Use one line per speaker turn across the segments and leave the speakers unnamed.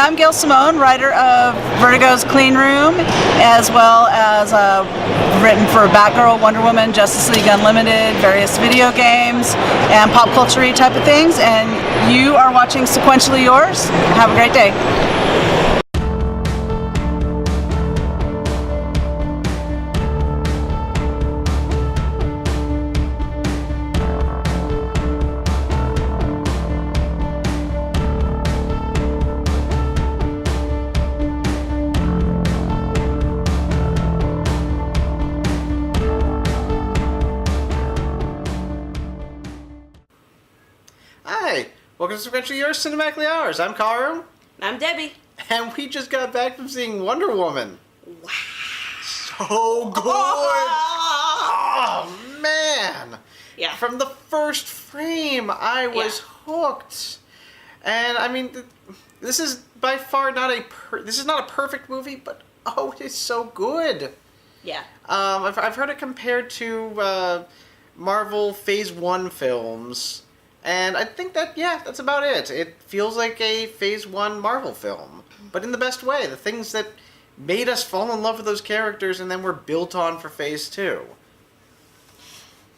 I'm Gail Simone, writer of Vertigo's Clean Room, as well as written for Batgirl, Wonder Woman, Justice League Unlimited, various video games, and pop culture-y type of things. And you are watching Sequentially Yours. Have a great day.
Hi, welcome to Sequentially Yours, Cinematically Ours. I'm Karu.
I'm Debbie.
And we just got back from seeing Wonder Woman.
Wow.
So good! Oh, man!
Yeah.
From the first frame, I was hooked. And, I mean, this is by far not a perfect movie, but, oh, it is so good.
Yeah.
I've heard it compared to Marvel Phase 1 films. And I think that, that's about it. It feels like a Phase 1 Marvel film, but in the best way. The things that made us fall in love with those characters and then were built on for Phase 2.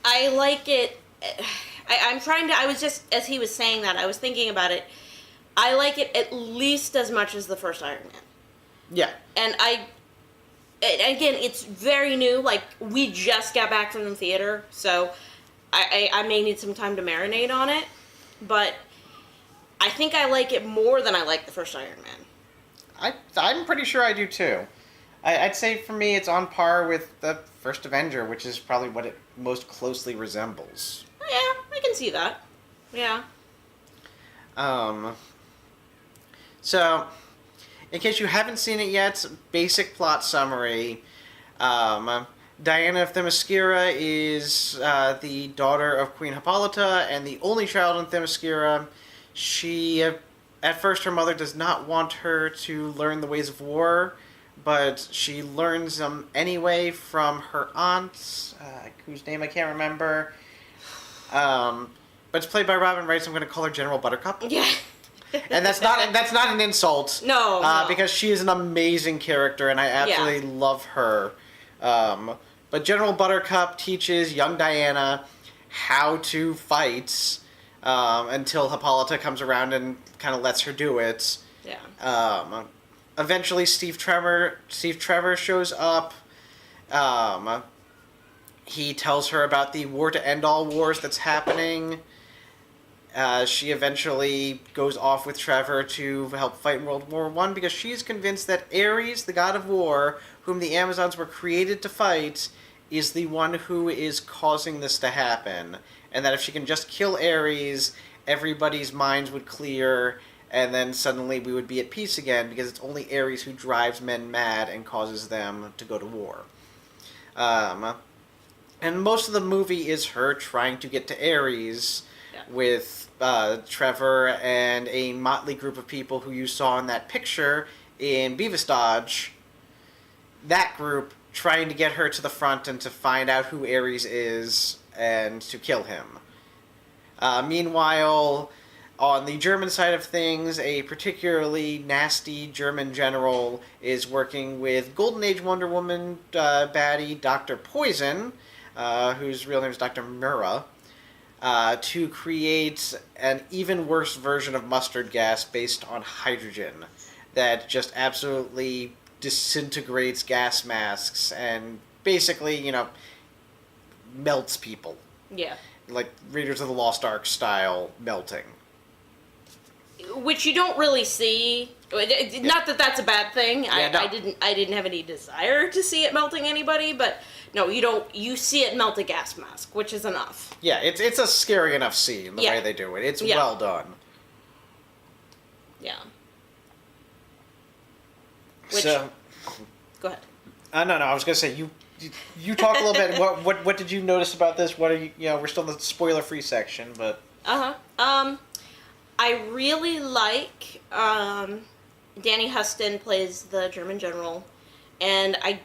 I like it. I was just, as he was saying that, I was thinking about it. I like it at least as much as the first Iron Man.
Yeah.
And again, it's very new. Like, we just got back from the theater, so I may need some time to marinate on it, but I think I like it more than I like the first Iron Man.
I'm pretty sure I do too. I'd say for me it's on par with the first Avenger, which is probably what it most closely resembles.
Yeah, I can see that. Yeah.
So, in case you haven't seen it yet, basic plot summary. Diana of Themyscira is the daughter of Queen Hippolyta and the only child in Themyscira. She, at first, her mother does not want her to learn the ways of war, but she learns them anyway from her aunt, whose name I can't remember. But it's played by Robin Wright, so I'm going to call her General Buttercup.
Yeah.
And that's not an insult.
No.
Because she is an amazing character, and I absolutely love her. But General Buttercup teaches young Diana how to fight until Hippolyta comes around and kind of lets her do it.
Yeah.
Eventually, Steve Trevor shows up. He tells her about the war to end all wars that's happening. She eventually goes off with Trevor to help fight in World War I because she's convinced that Ares, the god of war, whom the Amazons were created to fight, is the one who is causing this to happen. And that if she can just kill Ares, everybody's minds would clear, and then suddenly we would be at peace again because it's only Ares who drives men mad and causes them to go to war. And most of the movie is her trying to get to Ares with Trevor and a motley group of people who you saw in that picture in Beavis Dodge. That group trying to get her to the front and to find out who Ares is and to kill him. Meanwhile, on the German side of things, a particularly nasty German general is working with Golden Age Wonder Woman baddie Dr. Poison, whose real name is Dr. Mura, to create an even worse version of mustard gas based on hydrogen that just absolutely disintegrates gas masks and basically, melts people.
Yeah.
Like Raiders of the Lost Ark style melting.
Which you don't really see. Not that that's a bad thing.
Yeah, no.
I didn't have any desire to see it melting anybody, but no, you don't. You see it melt a gas mask, which is enough.
Yeah, it's a scary enough scene the way they do it. It's well done.
Yeah.
So,
go ahead.
No, I was gonna say you talk a little bit. What did you notice about this? What are you? We're still in the spoiler-free section, but.
I really like Danny Huston plays the German general, and I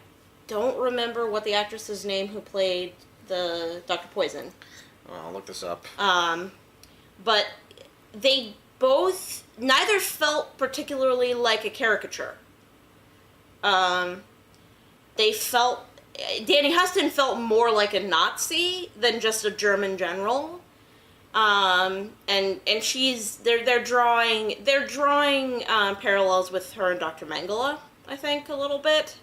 don't remember what the actress's name who played the Dr. Poison.
I'll look this up.
But they neither felt particularly like a caricature. They felt, Danny Huston felt more like a Nazi than just a German general. And they're drawing parallels with her and Dr. Mengele, I think, a little bit.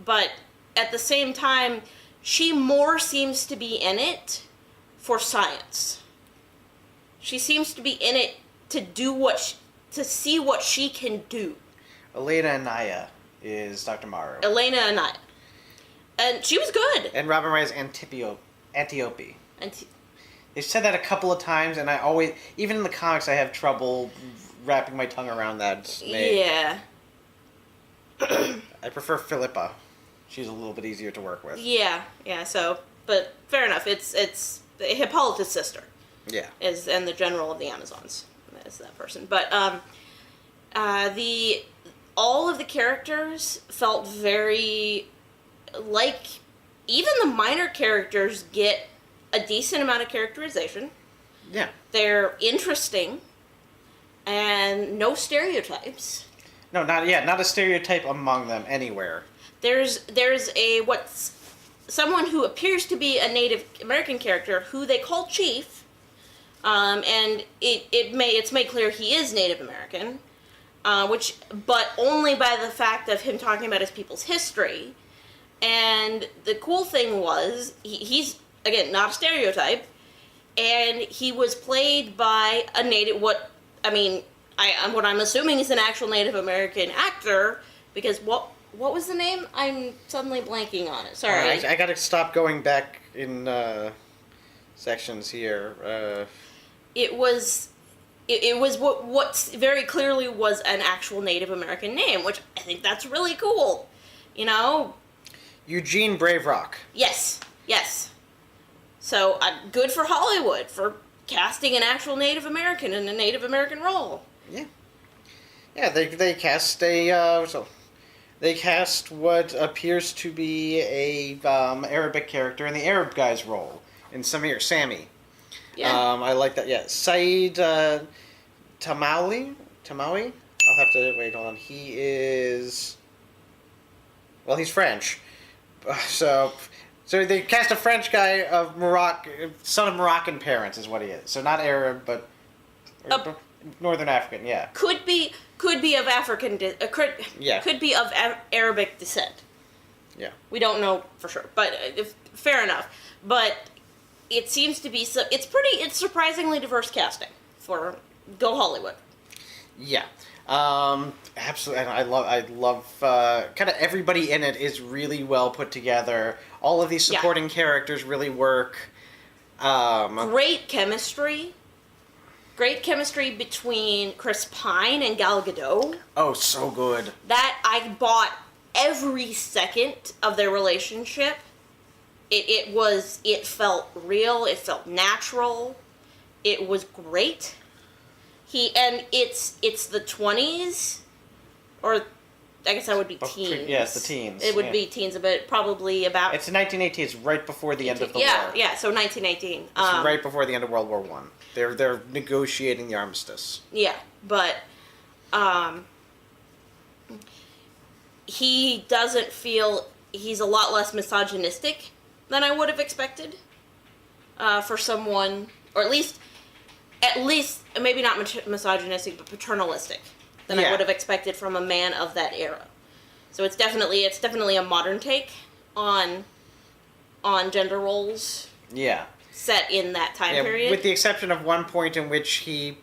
But at the same time, she more seems to be in it for science. She seems to be in it to do to see what she can do.
Elena Anaya is Dr. Maru.
Elena Anaya. And she was good.
And Robin Wright is Antiope.
And
They've said that a couple of times, and I always, even in the comics, I have trouble wrapping my tongue around that name.
yeah.
I prefer Philippa. She's a little bit easier to work with.
Yeah, so, but fair enough. It's Hippolyta's sister.
Yeah.
And the general of the Amazons is that person. But all of the characters felt very like, even the minor characters get a decent amount of characterization.
Yeah.
They're interesting and no stereotypes.
No, not a stereotype among them anywhere.
There's someone who appears to be a Native American character who they call Chief. And it's made clear he is Native American, but only by the fact of him talking about his people's history. And the cool thing was, he's, again, not a stereotype, and he was played by a native, what I'm assuming is an actual Native American actor, because what was the name? I'm suddenly blanking on it. Sorry.
I gotta stop going back in sections here.
It was what very clearly was an actual Native American name, which I think that's really cool. You know?
Eugene Brave Rock.
Yes. So, good for Hollywood for casting an actual Native American in a Native American role.
Yeah. Yeah, they cast they cast what appears to be a Arabic character in the Arab guy's role in Sammy.
Yeah.
I like that. Yeah, Saeed Tamawi. I'll have to wait. Hold on. He is. Well, he's French, so they cast a French guy of son of Moroccan parents, is what he is. So not Arab, but Northern African. Yeah.
Could be of African. Could be of Arabic descent.
Yeah.
We don't know for sure, but fair enough. But it seems to be it's surprisingly diverse casting for Go Hollywood.
Yeah. Absolutely. I love kind of everybody in it is really well put together. All of these supporting characters really work.
Great chemistry between Chris Pine and Gal Gadot.
Oh, so good.
That I bought every second of their relationship. It felt real, it felt natural. It was great. It's the 20s, or I guess that would be teens.
Yes, the teens.
It would be teens, but probably about.
It's 1918. It's right before the end of the war.
Yeah. So 1918.
It's right before the end of World War I. They're negotiating the armistice.
Yeah, but he doesn't feel. He's a lot less misogynistic than I would have expected for someone, or at least maybe not misogynistic, but paternalistic than I would have expected from a man of that era. So it's definitely a modern take on gender roles.
Yeah.
Set in that time period.
With the exception of one point in which he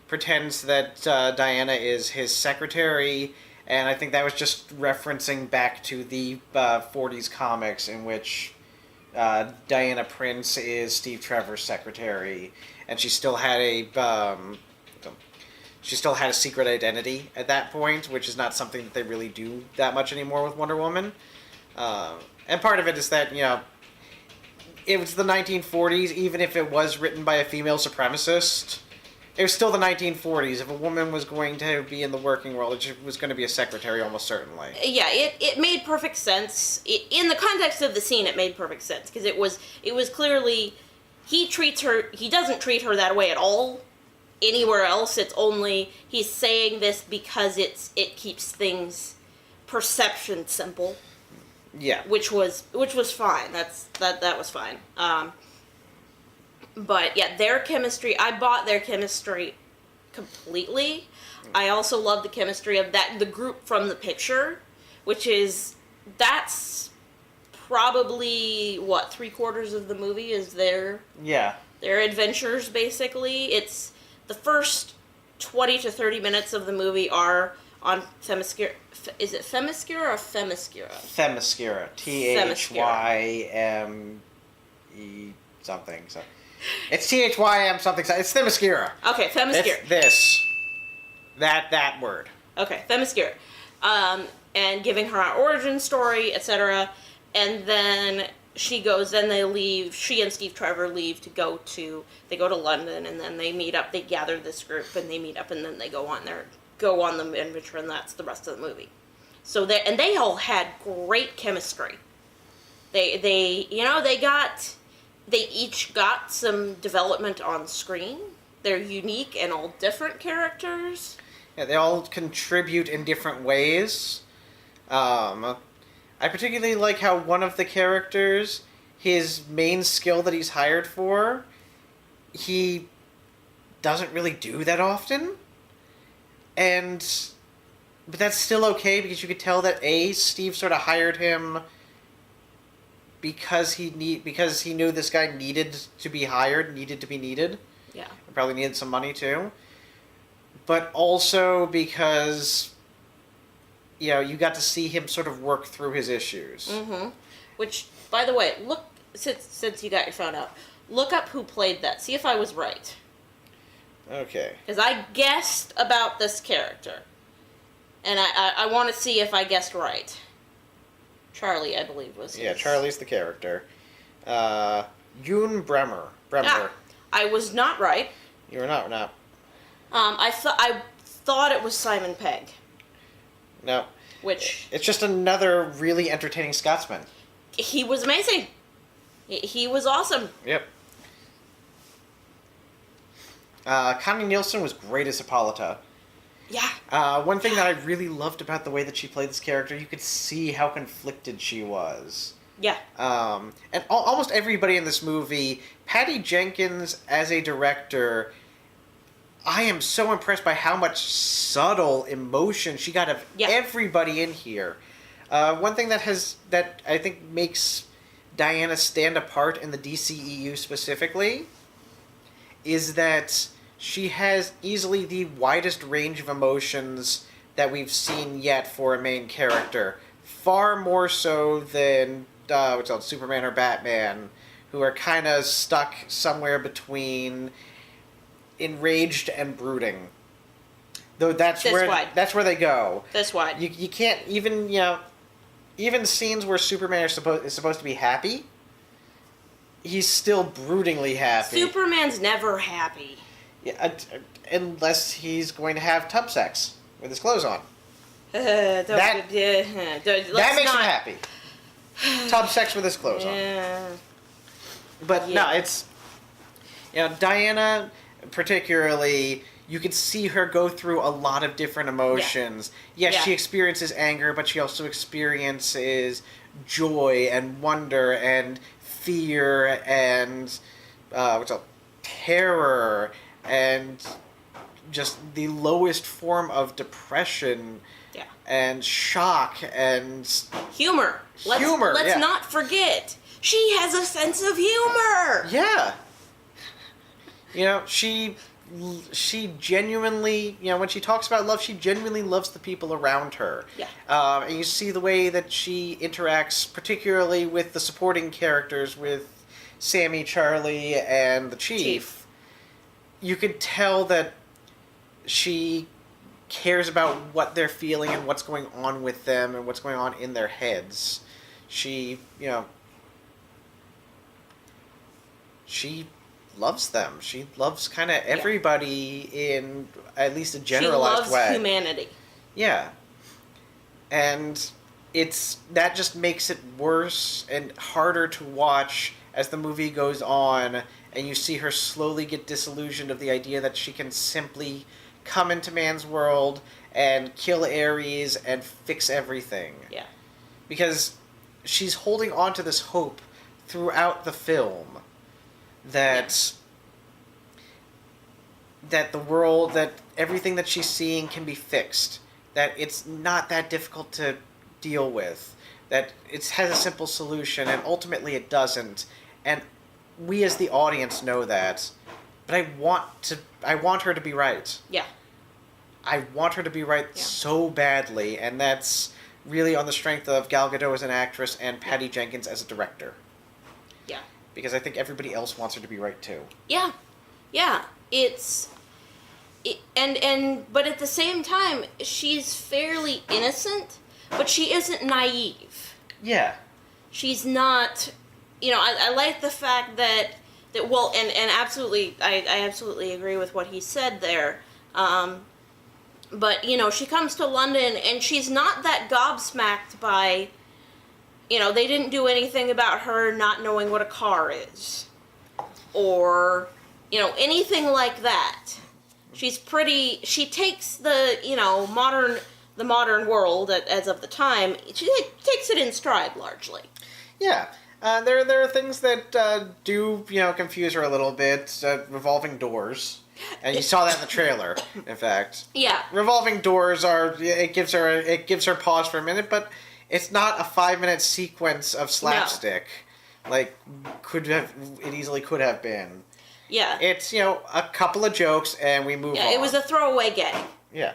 pretends that Diana is his secretary, and I think that was just referencing back to the 40s comics in which Diana Prince is Steve Trevor's secretary, and she still had a secret identity at that point, which is not something that they really do that much anymore with Wonder Woman. And part of it is that, it was the 1940s, even if it was written by a female supremacist, it was still the 1940s. If a woman was going to be in the working world, it was going to be a secretary almost certainly.
Yeah, it made perfect sense. In the context of the scene, it made perfect sense, because it was clearly, he doesn't treat her that way at all anywhere else, it's only he's saying this because it keeps things perception simple.
Yeah.
Which was fine. That was fine. But yeah, their chemistry. I bought their chemistry completely. I also love the chemistry of the group from the picture, that's probably what 3/4 of the movie is their adventures. Basically, it's the first 20 to 30 minutes of the movie are on Themyscira. Is it Themyscira or Themyscira?
Themyscira. THYME something. So it's THYM something. It's Themyscira.
Okay, Themyscira.
It's this. That word.
Okay, Themyscira. And giving her an origin story, etc. And then she goes, then they leave, she and Steve Trevor leave they go to London, and then they meet up, they gather this group, and they meet up, and then they go on the adventure, and that's the rest of the movie. So they all had great chemistry. They each got some development on screen. They're unique and all different characters.
Yeah, they all contribute in different ways. I particularly like how one of the characters, his main skill that he's hired for, he doesn't really do that often. But that's still okay because you could tell that Steve sort of hired him because he knew this guy needed to be hired, needed to be needed.
Yeah.
Probably needed some money too. But also because, you got to see him sort of work through his issues.
Mm-hmm. Which, by the way, look, since you got your phone out, look up who played that. See if I was right.
Okay.
Because I guessed about this character. And I want to see if I guessed right. Charlie, I believe, was his.
Yeah, Charlie's the character. Yoon Bremer.
I was not right.
You were not. No.
I thought it was Simon Pegg.
No.
Which...
It's just another really entertaining Scotsman.
He was amazing. He was awesome.
Yep. Connie Nielsen was great as Hippolyta.
Yeah.
One thing that I really loved about the way that she played this character, you could see how conflicted she was.
Yeah.
And almost everybody in this movie, Patty Jenkins as a director, I am so impressed by how much subtle emotion she got of everybody in here. One thing that I think makes Diana stand apart in the DCEU specifically is that she has easily the widest range of emotions that we've seen yet for a main character. Far more so than Superman or Batman, who are kind of stuck somewhere between enraged and brooding. Though that's where they go.
This wide.
You can't even scenes where Superman is supposed to be happy, he's still broodingly happy.
Superman's never happy.
Yeah, unless he's going to have tub sex with his clothes on.
That
makes him happy. Tub sex with his clothes on. But no, it's Diana particularly. You could see her go through a lot of different emotions. Yes, she experiences anger, but she also experiences joy and wonder and fear and terror and just the lowest form of depression and shock and
humor. Let's not forget. She has a sense of humor.
Yeah. She genuinely, when she talks about love, she genuinely loves the people around her.
Yeah.
And you see the way that she interacts, particularly with the supporting characters, with Sammy, Charlie, and the Chief. You could tell that she cares about what they're feeling and what's going on with them and what's going on in their heads. She loves them. She loves kind of everybody in at least a generalized way.
She loves humanity.
Yeah. And that just makes it worse and harder to watch as the movie goes on and you see her slowly get disillusioned of the idea that she can simply come into man's world and kill Ares and fix everything.
Yeah.
Because she's holding on to this hope throughout the film that the world, that everything that she's seeing can be fixed, that it's not that difficult to deal with, that it has a simple solution, and ultimately it doesn't. And we as the audience know that, but I want her to be right.
Yeah.
I want her to be right so badly, and that's really on the strength of Gal Gadot as an actress and Patty Jenkins as a director.
Yeah.
Because I think everybody else wants her to be right too.
Yeah. Yeah. But at the same time, she's fairly innocent, but she isn't naive.
Yeah.
She's not, I like the fact that well, and absolutely, I absolutely agree with what he said there. But, she comes to London and she's not that gobsmacked by, they didn't do anything about her not knowing what a car is. Or, anything like that. She takes the, modern world as of the time, she takes it in stride largely.
Yeah. There are things that do, confuse her a little bit. Revolving doors. And you saw that in the trailer, in fact.
Yeah.
Revolving doors it gives her pause for a minute, but it's not a 5-minute sequence of slapstick. No. Like it easily could have been.
Yeah.
It's, a couple of jokes and we move on.
Yeah, it was a throwaway gag.
Yeah.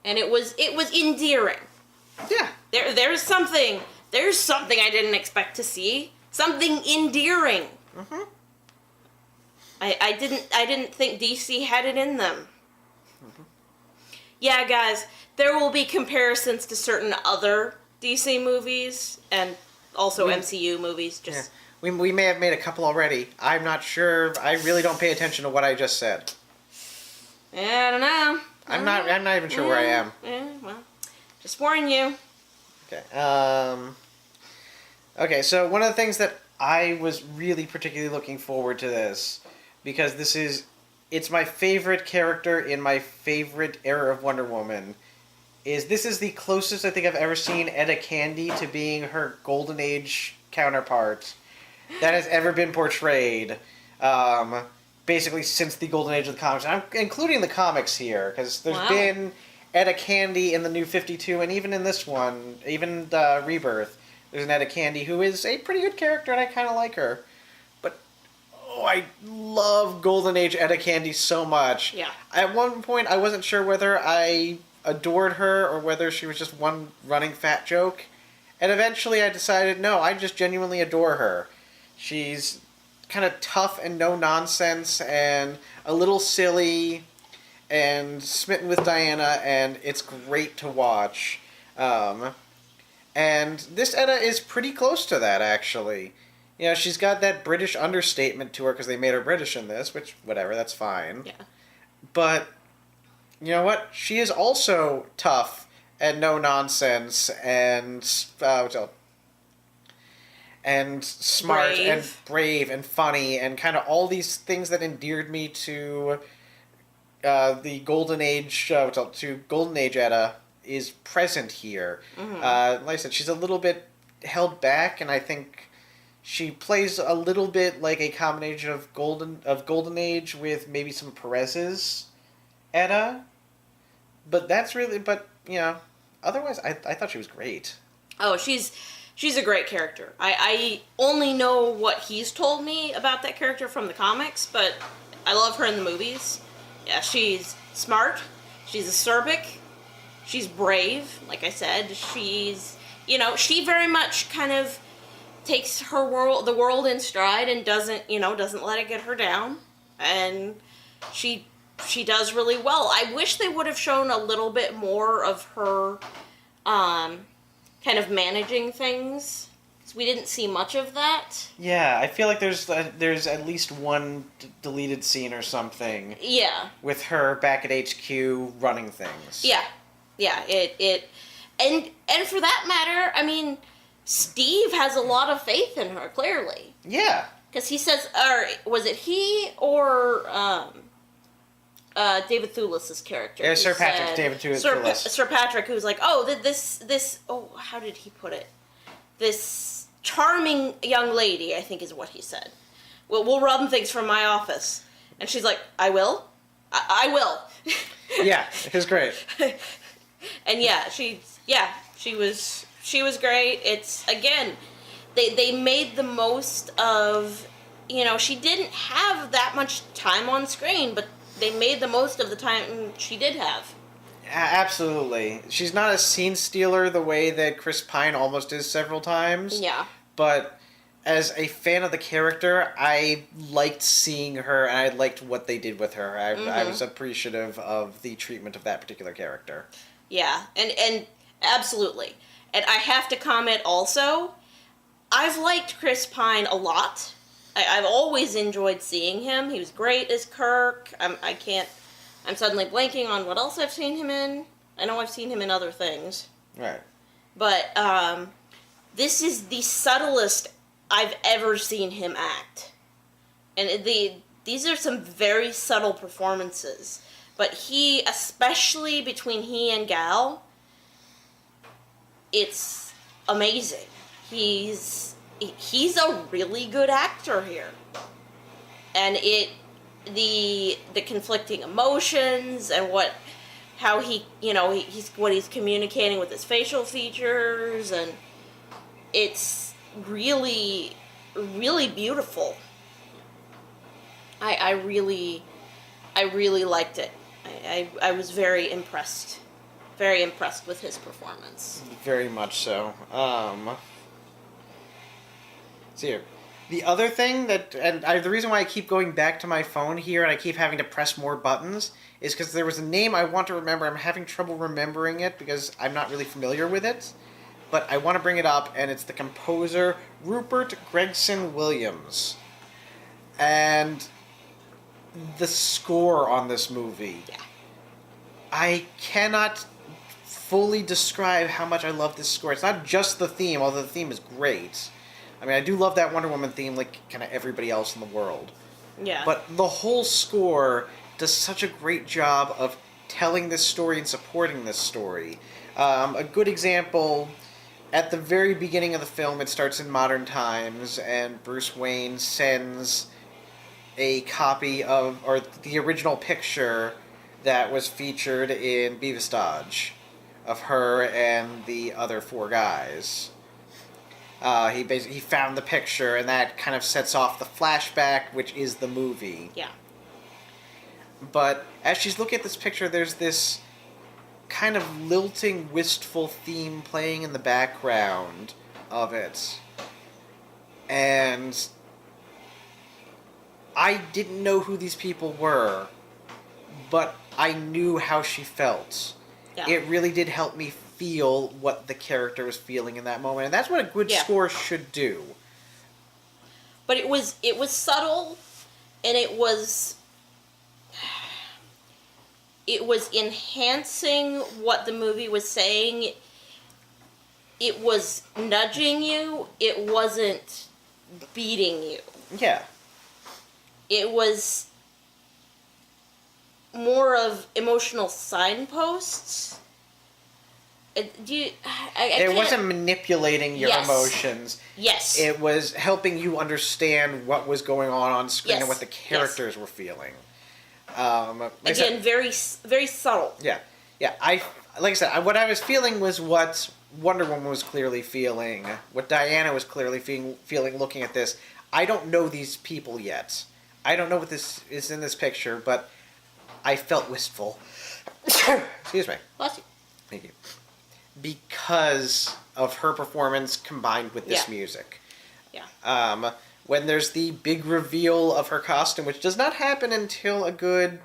And it was endearing.
Yeah.
There's something I didn't expect to see. Something endearing.
Mm-hmm.
I didn't think DC had it in them. Mm-hmm. Yeah, guys, there will be comparisons to certain other DC movies and also MCU movies.
Yeah. We may have made a couple already. I'm not sure. I really don't pay attention to what I just said.
Yeah, I don't know.
I'm not even sure where I am.
Yeah, well, just warning you.
Okay. Okay, so one of the things that I was really particularly looking forward to this, because it's my favorite character in my favorite era of Wonder Woman, this is the closest I think I've ever seen Etta Candy to being her Golden Age counterpart that has ever been portrayed, basically since the Golden Age of the comics. I'm including the comics here, because there's been Etta Candy in the New 52, and even in this one, even Rebirth, there's an Etta Candy who is a pretty good character, and I kind of like her. But, I love Golden Age Etta Candy so much.
Yeah.
At one point, I wasn't sure whether I adored her or whether she was just one running fat joke. And eventually I decided, no, I just genuinely adore her. She's kind of tough and no nonsense and a little silly and smitten with Diana, and it's great to watch. And this Etta is pretty close to that, actually. She's got that British understatement to her because they made her British in this, which, whatever, that's fine.
Yeah.
But, you know what? She is also tough and no nonsense and smart and brave and funny and kind of all these things that endeared me to the Golden Age to Golden Age Etta is present here. Mm-hmm. Like I said, she's a little bit held back, and I think she plays a little bit like a combination of Golden Age with maybe some Perez's Etta. But otherwise I thought she was great. Oh,
she's a great character. I only know what he's told me about that character from the comics, but I love her in the movies. Yeah, she's smart, she's acerbic, she's brave, like I said. She's, she very much kind of takes the world in stride and doesn't let it get her down. And she does really well. I wish they would have shown a little bit more of her kind of managing things. We didn't see much of that. Yeah,
I feel like there's at least one deleted scene or something.
Yeah.
With her back at HQ running things.
Yeah. And for that matter, I mean, Steve has a lot of faith in her, clearly.
Yeah.
Because he says, or was it he or David Thewlis's character?
Yeah, Sir Patrick, David Thewlis.
Sir Patrick, who's like, oh, how did he put it? This charming young lady, I think is what he said. We'll run things from my office. And she's like, I will? I will.
Yeah, it was great.
And she was great. It's, again, they made the most of, she didn't have that much time on screen, but they made the most of the time she did have.
Absolutely. She's not a scene stealer the way that Chris Pine almost is several times.
Yeah.
But as a fan of the character, I liked seeing her, and I liked what they did with her. I was appreciative of the treatment of that particular character.
Yeah, and absolutely. And I have to comment also, I've liked Chris Pine a lot. I've always enjoyed seeing him. He was great as Kirk. I'm suddenly blanking on what else I've seen him in. I know I've seen him in other things.
Right.
But this is the subtlest I've ever seen him act. And these are some very subtle performances. But he, especially between he and Gal, it's amazing. He's a really good actor here. And the conflicting emotions and how he's communicating with his facial features, and it's really, really beautiful. I really liked it. I was very impressed with his performance.
Very much so. See here. The other thing the reason why I keep going back to my phone here and I keep having to press more buttons is because there was a name I want to remember. I'm having trouble remembering it because I'm not really familiar with it. But I want to bring it up, and it's the composer Rupert Gregson Williams. And the score on this movie.
Yeah.
I cannot fully describe how much I love this score. It's not just the theme, although the theme is great. I mean, I do love that Wonder Woman theme like kind of everybody else in the world.
Yeah.
But the whole score does such a great job of telling this story and supporting this story. A good example, at the very beginning of the film, it starts in modern times, and Bruce Wayne sends a copy of, or the original picture that was featured in Beavis Dodge of her and the other four guys. He found the picture, and that kind of sets off the flashback, which is the movie.
Yeah.
But as she's looking at this picture, there's this kind of lilting, wistful theme playing in the background of it. And I didn't know who these people were, but I knew how she felt.
Yeah.
It really did help me feel what the character was feeling in that moment, and that's what a good score should do.
But it was subtle, and it was enhancing what the movie was saying. It was nudging you. It wasn't beating you.
Yeah.
It was more of emotional signposts.
It wasn't manipulating your emotions.
Yes.
It was helping you understand what was going on screen and what the characters were feeling.
Again, very, very subtle.
Yeah. Like I said, what I was feeling was what Wonder Woman was clearly feeling, what Diana was clearly feeling looking at this. I don't know these people yet. I don't know what this is in this picture, but I felt wistful. Excuse me.
Bless you.
Thank you. Because of her performance combined with this music.
Yeah.
When there's the big reveal of her costume, which does not happen until a good,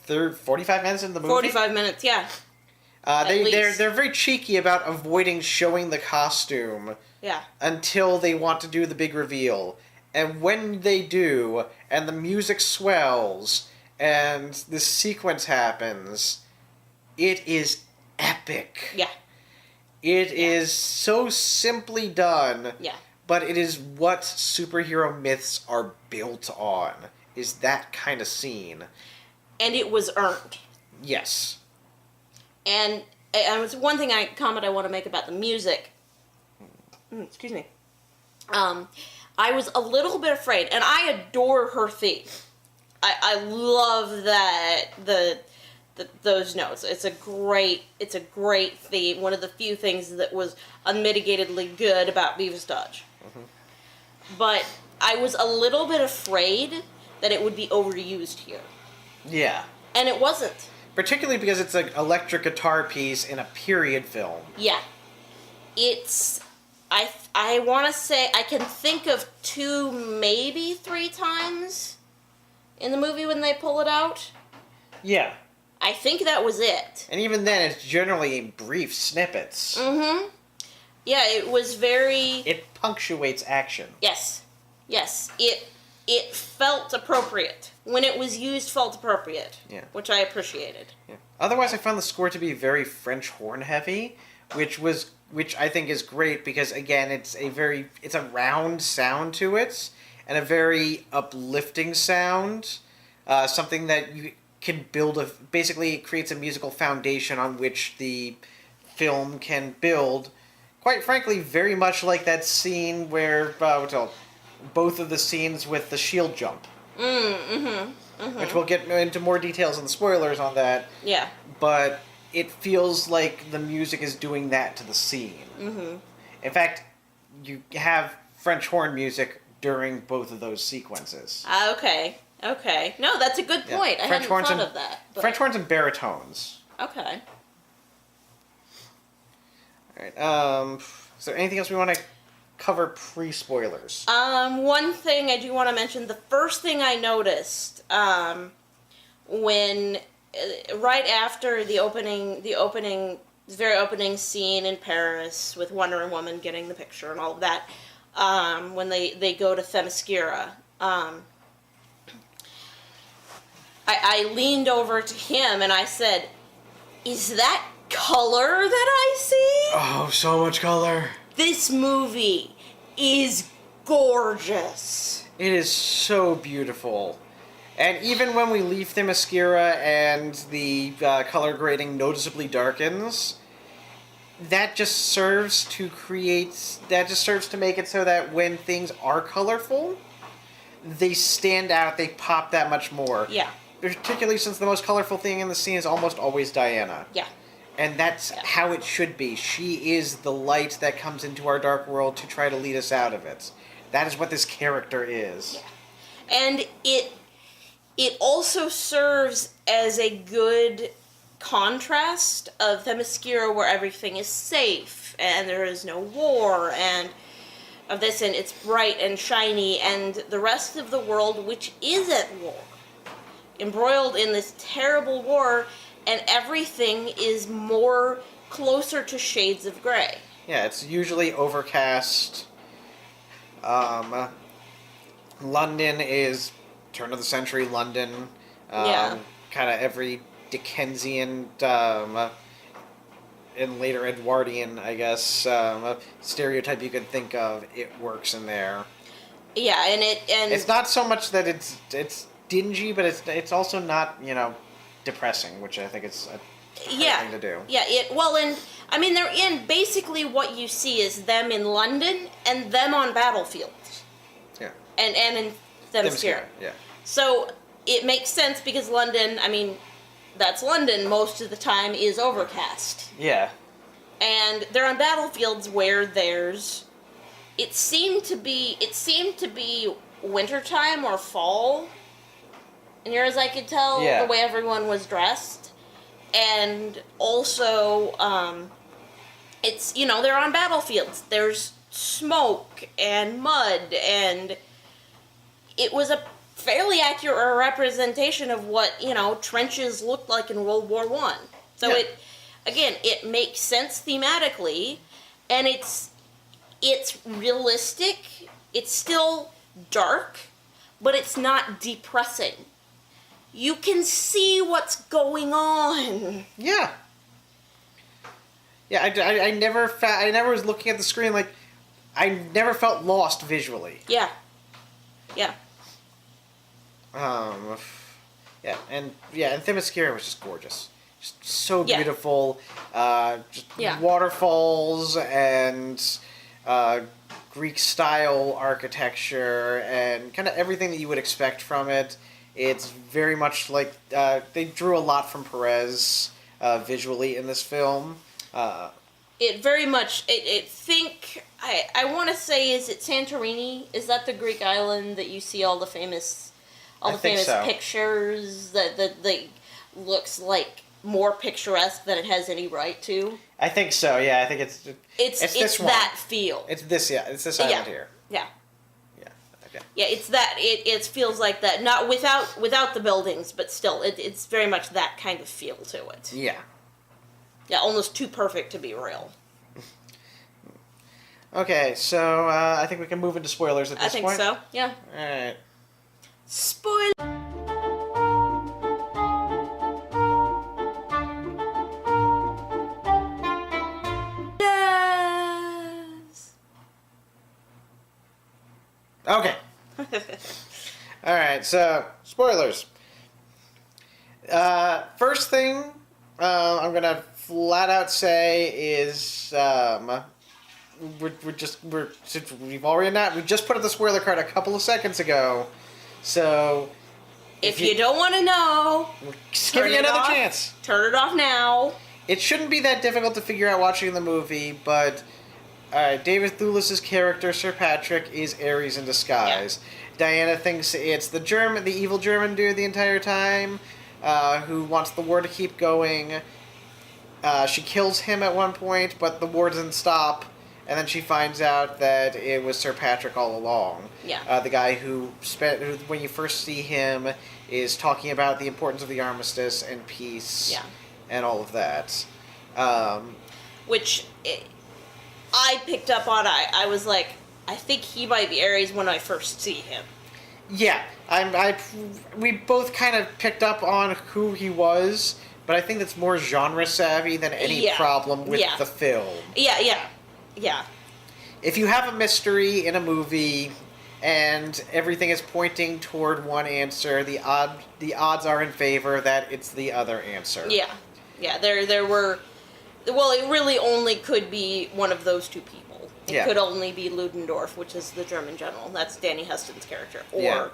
45 minutes into the movie?
45 minutes, yeah.
They're very cheeky about avoiding showing the costume.
Yeah.
Until they want to do the big reveal. And when they do, and the music swells, and this sequence happens, it is epic.
Yeah.
It is so simply done.
Yeah.
but it is what superhero myths are built on, is that kind of scene.
And it was earned.
Yes.
And it's one thing comment I want to make about the music. Excuse me. I was a little bit afraid, and I adore her theme. I love that those notes. It's a great theme. One of the few things that was unmitigatedly good about Beavis Dodge. Mm-hmm. But I was a little bit afraid that it would be overused here. Yeah. And it wasn't.
Particularly because it's an electric guitar piece in a period film.
Yeah. It's... I want to say I can think of 2, maybe 3 times in the movie when they pull it out.
Yeah.
I think that was it.
And even then, it's generally in brief snippets.
Mm-hmm. Yeah, it was very...
It punctuates action.
Yes. Yes. It felt appropriate. When it was used, felt appropriate. Yeah. Which I appreciated.
Yeah. Otherwise, I found the score to be very French horn heavy, which I think is great because, again, it's a round sound to it, and a very uplifting sound. Something that you can basically it creates a musical foundation on which the film can build. Quite frankly, very much like that scene where, both of the scenes with the shield jump. Which we'll get into more details in the spoilers on that. Yeah. But it feels like the music is doing that to the scene. Mm-hmm. In fact, you have French horn music during both of those sequences.
Okay. No, that's a good point. I hadn't thought of that.
But... French horns and baritones.
Okay.
Alright, is there anything else we want to cover pre-spoilers?
One thing I do want to mention, the first thing I noticed, when... right after the very opening scene in Paris with Wonder Woman getting the picture and all of that, when they go to Themyscira, I leaned over to him and I said, "Is that color that I see?"
Oh, so much color.
This movie is gorgeous.
It is so beautiful. And even when we leave Themyscira and the color grading noticeably darkens, that just serves to make it so that when things are colorful, they stand out, they pop that much more. Yeah. Particularly since the most colorful thing in the scene is almost always Diana. Yeah. And that's how it should be. She is the light that comes into our dark world to try to lead us out of it. That is what this character is.
Yeah. And it also serves as a good contrast of Themyscira, where everything is safe and there is no war, and of this, and it's bright and shiny, and the rest of the world, which is at war, embroiled in this terrible war, and everything is more closer to shades of gray.
Yeah, it's usually overcast. London is turn of the century London. Kind of every Dickensian and later Edwardian, I guess, stereotype you could think of, it works in there.
Yeah, and
it's not so much that it's dingy, but it's also not, depressing, which I think is a hard thing to do.
Yeah, and I mean, they're in basically what you see is them in London and them on battlefields. Yeah. And in Themyscira. Yeah. So it makes sense because London, I mean, that's London most of the time is overcast. Yeah. And they're on battlefields where it seemed to be wintertime or fall, near as I could tell, the way everyone was dressed. And also, it's, they're on battlefields. There's smoke and mud, and it was a fairly accurate representation of what, trenches looked like in World War I. So it makes sense thematically, and it's realistic. It's still dark, but it's not depressing. You can see what's going on.
Yeah. Yeah, I never was looking at the screen like, I never felt lost visually.
Yeah. Yeah.
And Themyscira was just gorgeous. Just so
Yeah.
beautiful. Just
Yeah.
waterfalls and Greek style architecture and kind of everything that you would expect from it. It's very much like they drew a lot from Perez visually in this film.
It very much. I want to say, is it Santorini? Is that the Greek island that you see all the famous
So.
pictures that looks like more picturesque than it has any right to?
I think so. Yeah, I think it's this one.
That feel.
It's this. Yeah, it's this island here.
Yeah.
Yeah. Okay.
Yeah, it's that. It feels like that. Not without the buildings, but still, it's very much that kind of feel to it.
Yeah.
Yeah, almost too perfect to be real.
Okay, so I think we can move into spoilers at this point.
I think so. Yeah.
All right.
Spoiler.
Okay. All right. So spoilers. First thing I'm gonna flat out say is we just put up the spoiler card a couple of seconds ago, so
If you don't want to know,
we're just giving you another chance.
Turn it off now.
It shouldn't be that difficult to figure out watching the movie, but David Thewlis's character Sir Patrick is Ares in disguise. Yeah. Diana thinks it's the evil German dude the entire time, who wants the war to keep going. She kills him at one point, but the war doesn't stop, and then she finds out that it was Sir Patrick all along.
Yeah.
The guy who, when you first see him, is talking about the importance of the armistice and peace.
Yeah.
And all of that.
Which I picked up on. I was like, I think he might be Ares when I first see him.
Yeah, we both kind of picked up on who he was, but I think that's more genre savvy than any problem with the film.
Yeah.
If you have a mystery in a movie and everything is pointing toward one answer, the odds are in favor that it's the other answer.
Yeah. There were. Well, it really only could be one of those two people. It could only be Ludendorff, which is the German general. That's Danny Huston's character. Or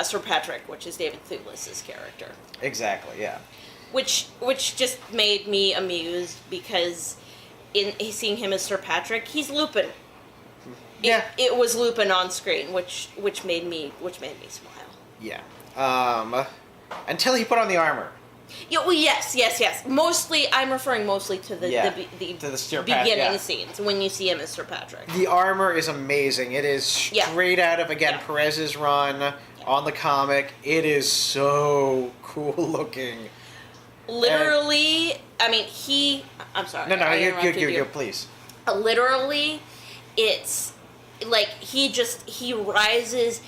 Sir Patrick, which is David Thewlis's character.
Exactly, yeah.
Which just made me amused because in seeing him as Sir Patrick, he's Lupin.
Yeah.
It was Lupin on screen, which made me smile.
Yeah. Until he put on the armor.
Yeah, well, yes. Mostly, I'm referring mostly to the beginning scenes when you see him as Sir Patrick.
The armor is amazing. It is straight out of Perez's run on the comic. It is so cool looking.
Literally, I'm sorry.
No, you please.
Literally, it's like he rises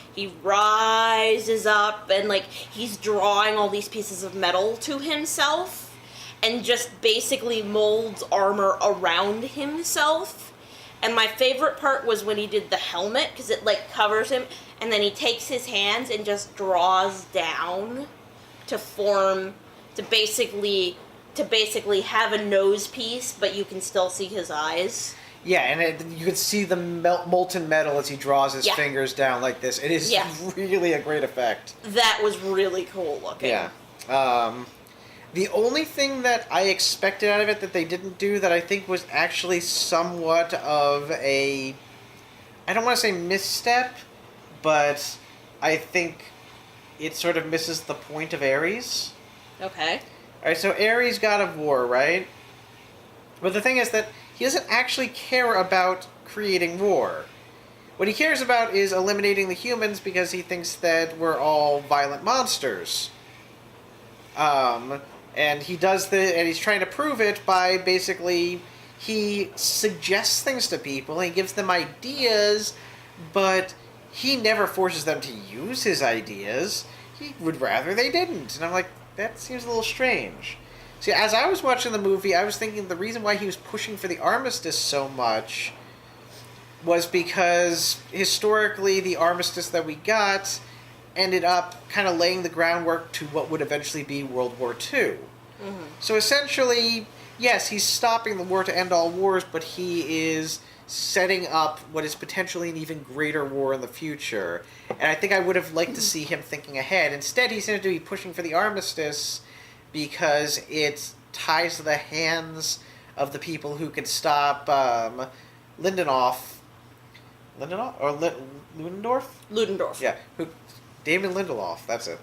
up and like he's drawing all these pieces of metal to himself and just basically molds armor around himself. And my favorite part was when he did the helmet, because it like covers him, and then he takes his hands and just draws down to basically have a nose piece, but you can still see his eyes.
Yeah, and you can see the molten metal as he draws his fingers down like this. It is really a great effect.
That was really cool looking.
Yeah. The only thing that I expected out of it that they didn't do that I think was actually somewhat of a... I don't want to say misstep, but I think it sort of misses the point of Ares.
Okay.
Alright, so Ares, god of war, right? But the thing is that he doesn't actually care about creating war. What he cares about is eliminating the humans because he thinks that we're all violent monsters. And he does and he's trying to prove it by basically, he suggests things to people, he gives them ideas, but he never forces them to use his ideas. He would rather they didn't. And I'm like, that seems a little strange. See, as I was watching the movie, I was thinking the reason why he was pushing for the armistice so much was because historically the armistice that we got ended up kind of laying the groundwork to what would eventually be World War II. So essentially, yes, he's stopping the war to end all wars, but he is setting up what is potentially an even greater war in the future. And I think I would have liked to see him thinking ahead. Instead, he seems to be pushing for the armistice because it ties the hands of the people who could stop Lindenhof. Lindenhof? Or Ludendorff?
Ludendorff.
Yeah. Damon Lindelof, that's it.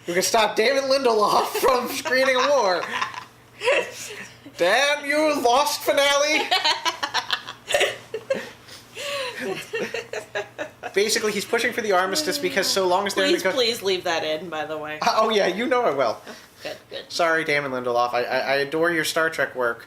Who can stop Damon Lindelof from screening a war. Damn you, Lost finale! Basically, he's pushing for the armistice because so long as they're
Please leave that in, by the way.
Oh yeah, you know I will.
Good.
Sorry, Damon Lindelof. I adore your Star Trek work.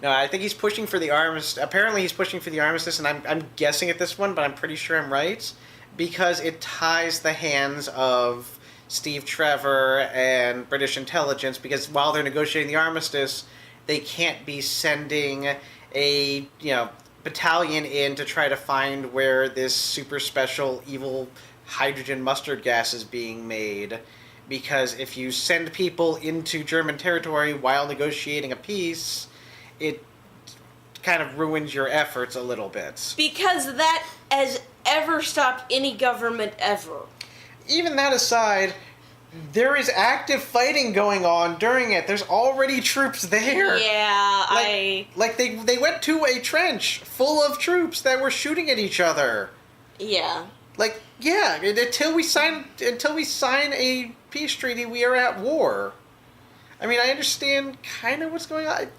No, I think he's pushing for the armistice. Apparently, he's pushing for the armistice, and I'm guessing at this one, but I'm pretty sure I'm right, because it ties the hands of Steve Trevor and British intelligence, because while they're negotiating the armistice, they can't be sending a battalion in to try to find where this super special evil hydrogen mustard gas is being made, because if you send people into German territory while negotiating a peace, it kind of ruins your efforts a little bit.
Because that has ever stopped any government ever.
Even that aside, there is active fighting going on during it. There's already troops there.
Yeah,
Like they went to a trench full of troops that were shooting at each other.
Yeah.
Like, yeah, until we sign a peace treaty, we are at war. I mean, I understand kind of what's going on.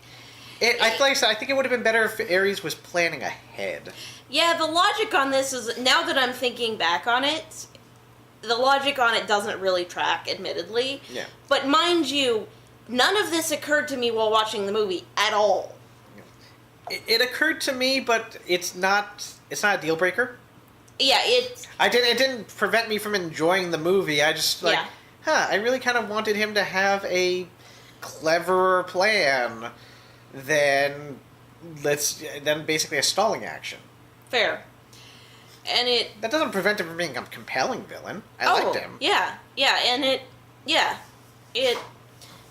Like I said, I think it would have been better if Ares was planning ahead.
Yeah, the logic on this is, now that I'm thinking back on it, the logic on it doesn't really track, admittedly.
Yeah.
But mind you, none of this occurred to me while watching the movie at all.
It occurred to me, but it's not a deal breaker.
Yeah, it
didn't prevent me from enjoying the movie. I just I really kind of wanted him to have a cleverer plan than basically a stalling action.
Fair. And
that doesn't prevent him from being a compelling villain. I liked him.
Yeah, and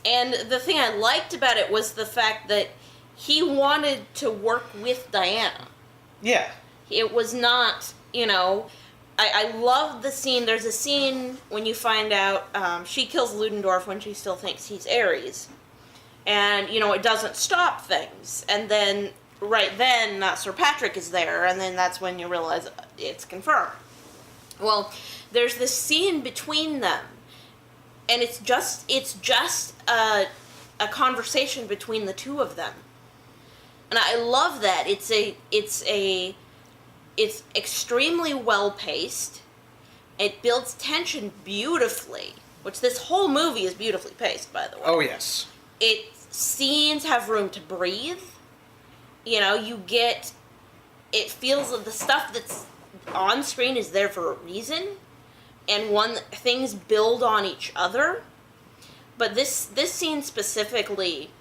and the thing I liked about it was the fact that he wanted to work with Diana.
Yeah.
It was not, I love the scene. There's a scene when you find out she kills Ludendorff when she still thinks he's Ares. And, it doesn't stop things. And then, right then, Sir Patrick is there, and then that's when you realize it's confirmed. Well, there's this scene between them, and it's just a conversation between the two of them. And I love that. It's extremely well-paced. It builds tension beautifully, which this whole movie is beautifully paced, by the way.
Oh, yes.
Scenes have room to breathe. It feels that the stuff that's on screen is there for a reason, and things build on each other. But this scene specifically,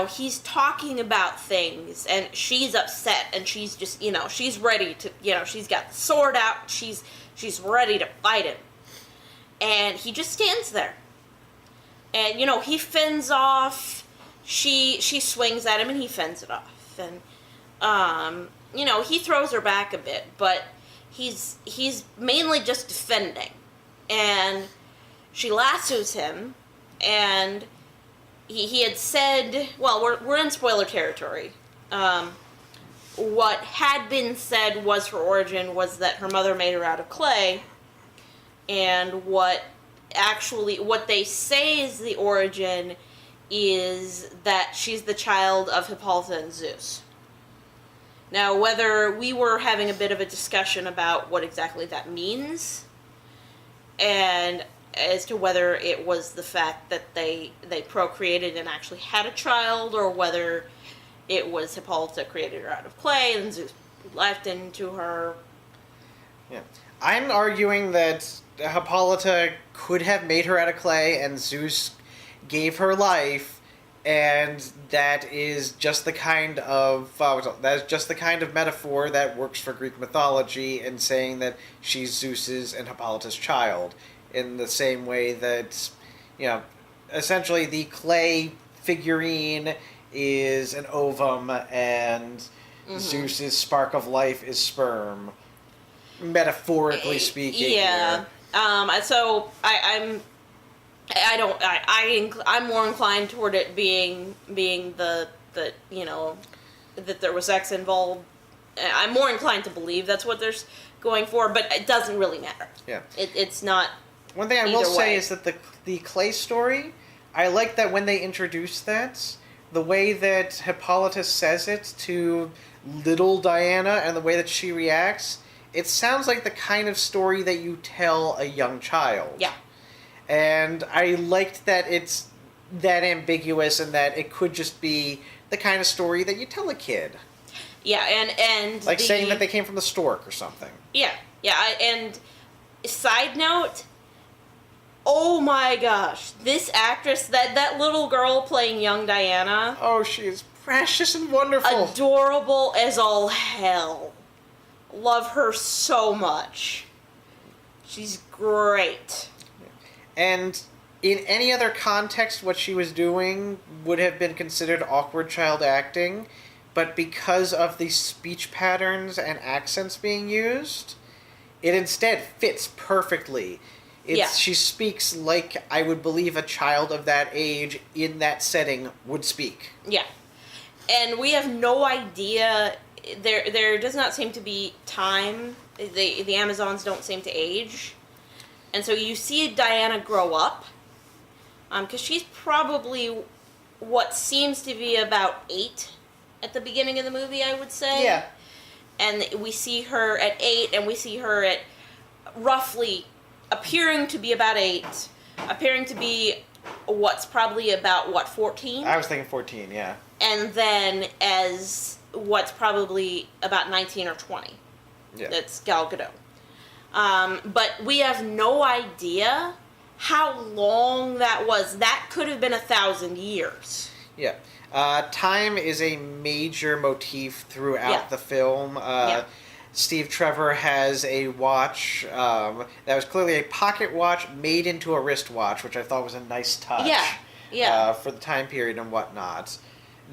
he's talking about things, and she's upset, and she's just, she's ready to, she's got the sword out, she's ready to fight him. And he just stands there. And, he fends off, she swings at him, and he fends it off. And, he throws her back a bit, but he's mainly just defending. And she lassos him, and he had said, well, we're in spoiler territory. What had been said was her origin was that her mother made her out of clay, and what they say is the origin is that she's the child of Hippolyta and Zeus. Now, whether we were having a bit of a discussion about what exactly that means, and as to whether it was the fact that they procreated and actually had a child, or whether it was Hippolyta created her out of clay and Zeus left into her.
Yeah. I'm arguing that Hippolyta could have made her out of clay, and Zeus gave her life, and that is just the kind of metaphor that works for Greek mythology in saying that she's Zeus's and Hippolytus' child, in the same way that, essentially the clay figurine is an ovum and Zeus's spark of life is sperm, metaphorically speaking.
Yeah. So I'm more inclined toward it being that there was sex involved. I'm more inclined to believe that's what they're going for, but it doesn't really matter.
Yeah.
It's not.
One thing I will
either
say
way.
is that the clay story, I like that when they introduced that, the way that Hippolytus says it to little Diana and the way that she reacts, it sounds like the kind of story that you tell a young child.
Yeah.
And I liked that it's that ambiguous and that it could just be the kind of story that you tell a kid.
Yeah, and
like saying that they came from the stork or something.
Yeah, and side note, oh my gosh, this actress, that little girl playing young Diana.
Oh, she is precious and wonderful.
Adorable as all hell. Love her so much. She's great.
And in any other context, what she was doing would have been considered awkward child acting, but because of the speech patterns and accents being used, it instead fits perfectly. She speaks like I would believe a child of that age in that setting would speak.
Yeah. And we have no idea, there does not seem to be time, the Amazons don't seem to age. And so you see Diana grow up, because she's probably what seems to be about 8 at the beginning of the movie, I would say.
Yeah.
And we see her at 8, and we see her at roughly appearing to be about 8, appearing to be what's probably about, 14?
I was thinking 14, yeah.
And then as what's probably about 19 or 20.
Yeah.
That's Gal Gadot. But we have no idea how long that was. That could have been 1,000 years.
Yeah. Time is a major motif throughout the film. Steve Trevor has a watch that was clearly a pocket watch made into a wristwatch, which I thought was a nice touch.
Yeah.
For the time period and whatnot.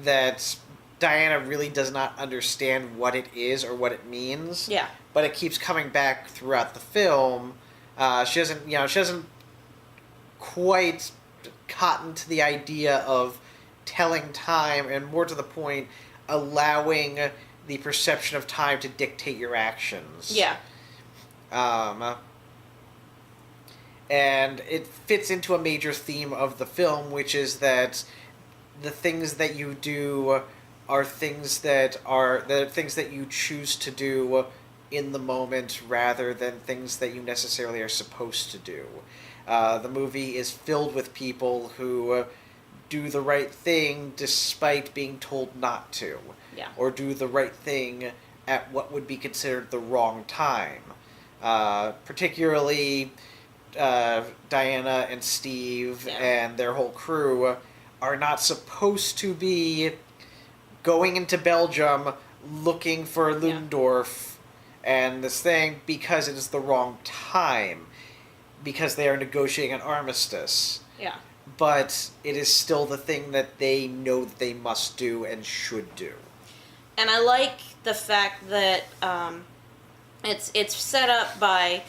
That Diana really does not understand what it is or what it means.
Yeah.
But it keeps coming back throughout the film. She doesn't quite cotton to the idea of telling time, and more to the point, allowing the perception of time to dictate your actions.
Yeah.
And it fits into a major theme of the film, which is that the things that you do are things that you choose to do in the moment rather than things that you necessarily are supposed to do. The movie is filled with people who do the right thing despite being told not to.
Yeah.
Or do the right thing at what would be considered the wrong time. Particularly Diana and Steve and their whole crew are not supposed to be going into Belgium looking for Ludendorff and this thing because it is the wrong time, because they are negotiating an armistice.
Yeah.
But it is still the thing that they know that they must do and should do.
And I like the fact that it's set up by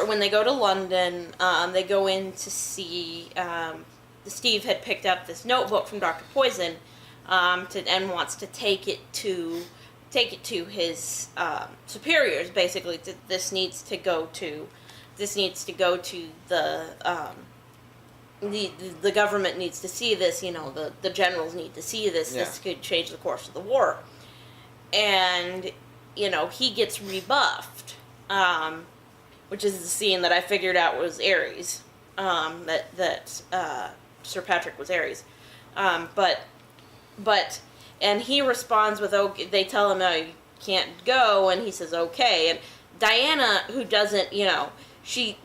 when they go to London, they go in to see Steve had picked up this notebook from Dr. Poison, and wants to take it to his superiors. Basically, this needs to go to the government needs to see this. The generals need to see this.
Yeah.
This could change the course of the war. And he gets rebuffed, which is the scene that I figured out was Ares. That Sir Patrick was Ares, but he responds with, "Okay." They tell him, "No, you can't go," and he says, "Okay." And Diana, who doesn't, she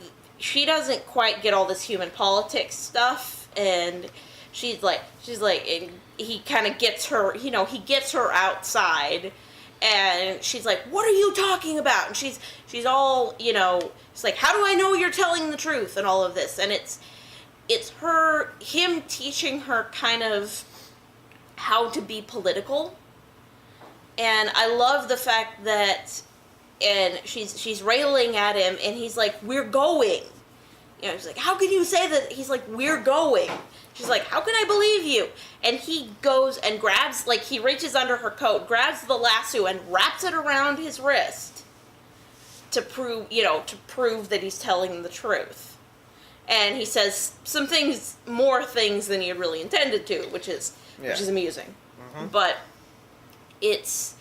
doesn't quite get all this human politics stuff, and she's like, and he kind of gets her, he gets her outside, and she's like, what are you talking about? And she's all, it's like, how do I know you're telling the truth and all of this? And it's him teaching her kind of how to be political. And I love the fact that, and she's railing at him, and he's like, we're going. She's like, how can you say that? He's like, we're going. She's like, how can I believe you? And he goes and grabs, like, he reaches under her coat, grabs the lasso, and wraps it around his wrist to prove, that he's telling the truth. And he says some things, more things than he had really intended to, which is amusing. Mm-hmm. But it's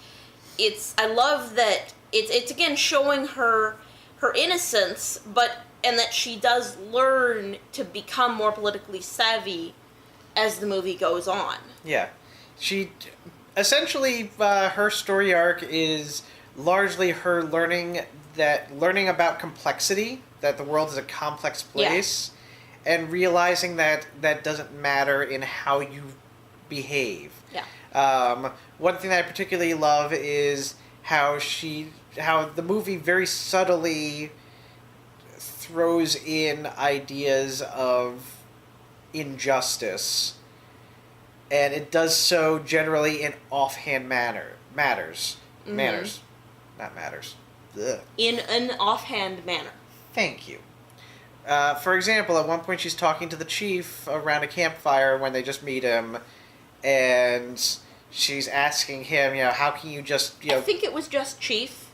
I love that it's again showing her innocence, and that she does learn to become more politically savvy as the movie goes on.
Yeah. She, essentially, her story arc is largely her learning about complexity, that the world is a complex place, and realizing that doesn't matter in how you behave.
Yeah.
One thing that I particularly love is how the movie very subtly throws in ideas of injustice, and it does so generally in offhand manners. Ugh.
In an offhand manner.
Thank you. For example, at one point she's talking to the chief around a campfire when they just meet him, and she's asking him, how can you just,
I think it was just chief.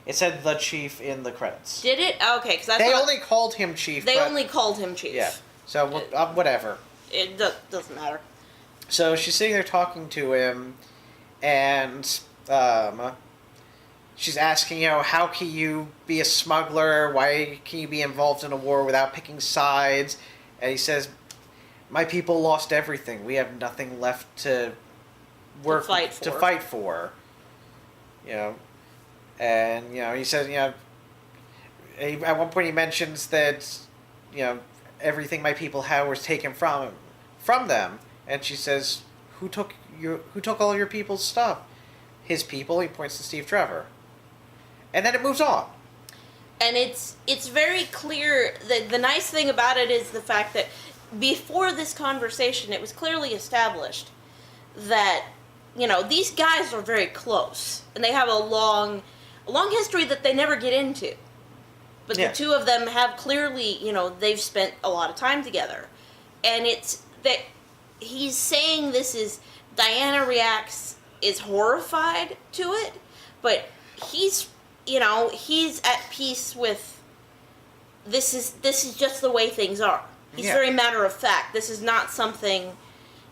It said the chief in the credits.
Did it? Okay, because
they only called him chief.
They only called him chief.
Yeah. So whatever.
It doesn't matter.
So she's sitting there talking to him, and she's asking, how can you be a smuggler? Why can you be involved in a war without picking sides? And he says, my people lost everything. We have nothing left to fight for. And, he says, at one point he mentions that, everything my people had was taken from them. And she says, who took all your people's stuff? His people. He points to Steve Trevor. And then it moves on.
And it's very clear that the nice thing about it is the fact that before this conversation, it was clearly established that, these guys are very close. And they have a long history that they never get into. But the two of them have clearly, they've spent a lot of time together. And it's that he's saying this is, Diana is horrified to it, but he's at peace with, this is just the way things are. He's very matter of fact. This is not something,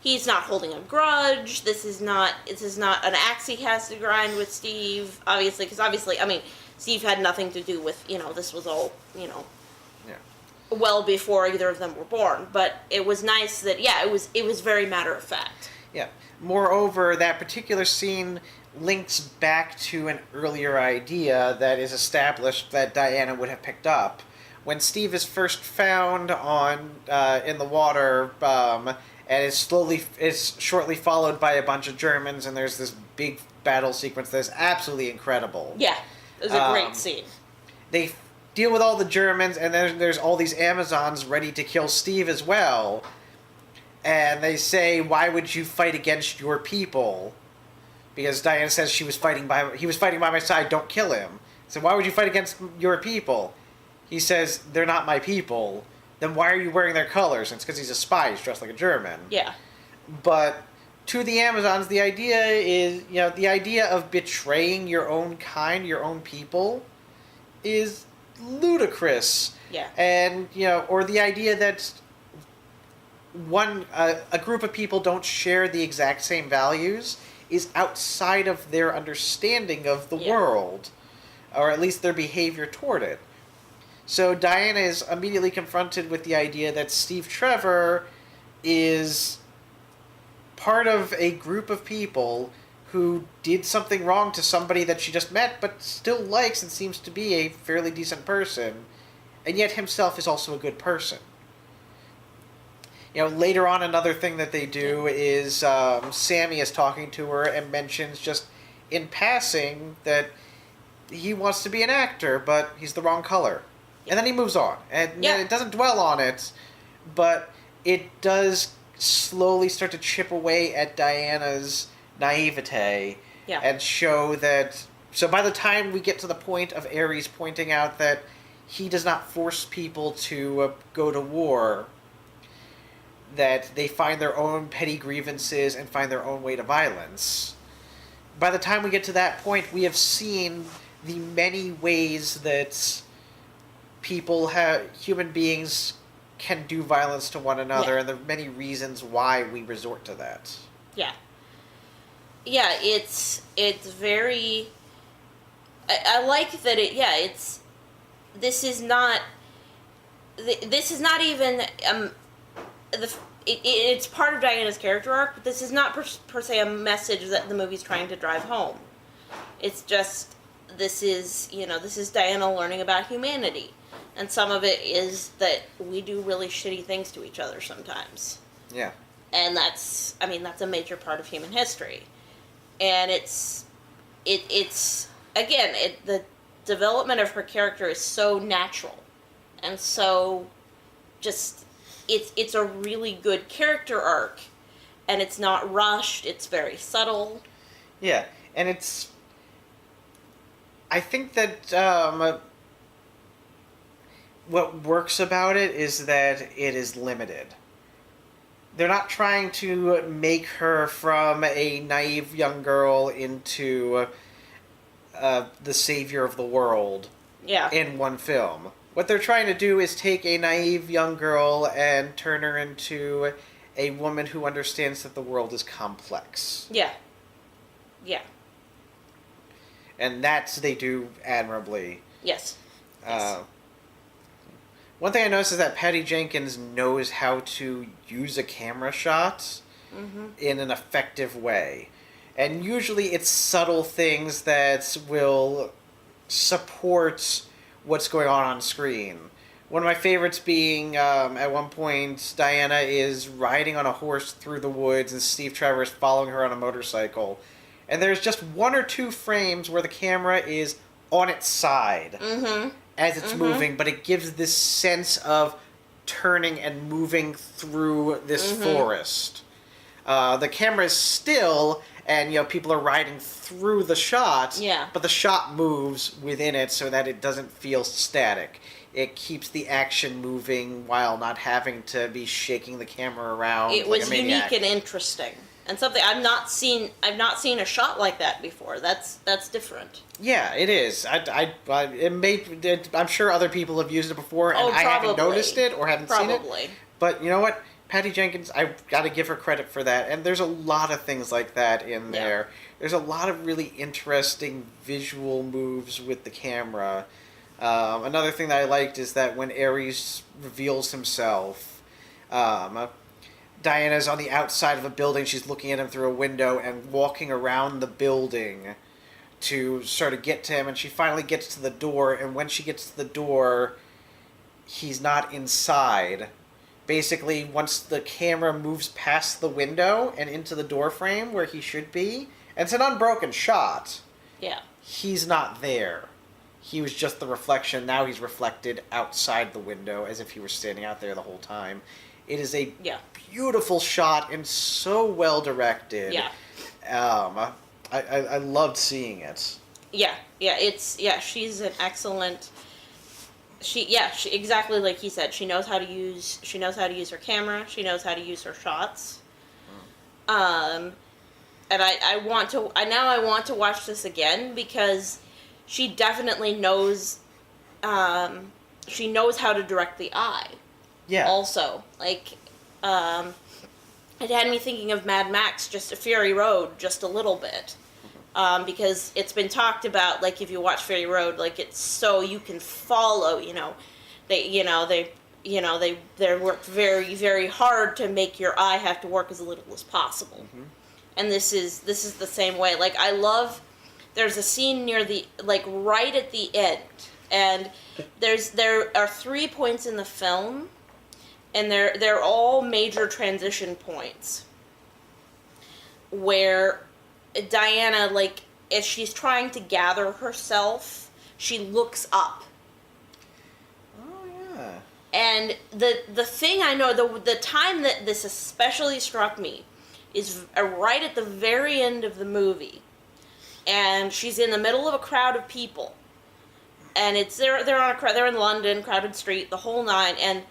he's not holding a grudge. This is not an axe he has to grind with Steve, obviously, because Steve had nothing to do with, this was all, well before either of them were born. But it was nice that, it was very matter of fact.
Yeah. Moreover, that particular scene links back to an earlier idea that is established that Diana would have picked up. When Steve is first found in the water, and is shortly followed by a bunch of Germans, and there's this big battle sequence that's absolutely incredible.
Yeah, it was a great scene.
They deal with all the Germans, and then there's all these Amazons ready to kill Steve as well. And they say, why would you fight against your people? Because Diana says he was fighting by my side, don't kill him. So why would you fight against your people? He says, they're not my people. Then why are you wearing their colors? And it's because he's a spy, he's dressed like a German.
Yeah.
But to the Amazons, the idea is, the idea of betraying your own kind, your own people, is ludicrous.
Yeah.
And, or the idea that a group of people don't share the exact same values is outside of their understanding of the world, or at least their behavior toward it. So Diana is immediately confronted with the idea that Steve Trevor is part of a group of people who did something wrong to somebody that she just met but still likes and seems to be a fairly decent person, and yet himself is also a good person. later on, another thing that they do is Sammy is talking to her and mentions just in passing that he wants to be an actor, but he's the wrong color. And then he moves on. And it doesn't dwell on it, but it does slowly start to chip away at Diana's naivete and show that... So by the time we get to the point of Ares pointing out that he does not force people to go to war, that they find their own petty grievances and find their own way to violence. By the time we get to that point, we have seen the many ways that human beings can do violence to one another, and the many reasons why we resort to that.
Yeah. Yeah, it's very... I like that this is not even... it's part of Diana's character arc, but this is not per se a message that the movie's trying to drive home. It's just, this is Diana learning about humanity. And some of it is that we do really shitty things to each other sometimes.
Yeah.
And that's a major part of human history. And the development of her character is so natural. And so just, it's a really good character arc. And it's not rushed, it's very subtle.
Yeah, and I think that what works about it is that it is limited. They're not trying to make her from a naive young girl into the savior of the world in one film. What they're trying to do is take a naive young girl and turn her into a woman who understands that the world is complex.
Yeah. Yeah.
And they do admirably.
Yes.
One thing I noticed is that Patty Jenkins knows how to use a camera shot in an effective way. And usually it's subtle things that will support what's going on screen. One of my favorites being, at one point, Diana is riding on a horse through the woods and Steve Trevor is following her on a motorcycle. And there's just one or two frames where the camera is on its side as it's moving, but it gives this sense of turning and moving through this forest. The camera is still, and people are riding through the shot, but the shot moves within it so that it doesn't feel static. It keeps the action moving while not having to be shaking the camera around.
It was unique and interesting. And something I've not seen a shot like that before. That's different.
Yeah, it is. I'm sure other people have used it before, and I haven't noticed it or haven't seen it. But you know what? Patty Jenkins, I've got to give her credit for that. And there's a lot of things like that in there. There's a lot of really interesting visual moves with the camera. Another thing that I liked is that when Ares reveals himself, Diana's on the outside of a building. She's looking at him through a window and walking around the building to sort of get to him. And she finally gets to the door. And when she gets to the door, he's not inside. Basically, once the camera moves past the window and into the door frame where he should be, and it's an unbroken shot, he's not there. He was just the reflection. Now he's reflected outside the window as if he were standing out there the whole time. It is a beautiful shot and so well directed. Yeah. I loved seeing it. She's an excellent. She exactly like he said. She knows how to use her camera. She knows how to use her shots. And I want to watch this again because she definitely knows. She knows how to direct the eye. Yeah. Also, it had me thinking of Mad Max, just a Fury Road, just a little bit, because it's been talked about. Like if you watch Fury Road, it's so you can follow. They work very, very hard to make your eye have to work as little as possible. And this is the same way. I love. There's a scene near right at the end, and there are 3 points in the film.
and they're all major transition points where Diana, like, as she's trying to gather herself, she looks up.
Oh, yeah.
And the thing I know, the time that this especially struck me is right at the very end of the movie. And she's in the middle of a crowd of people. And they're in London, crowded street, the whole nine, and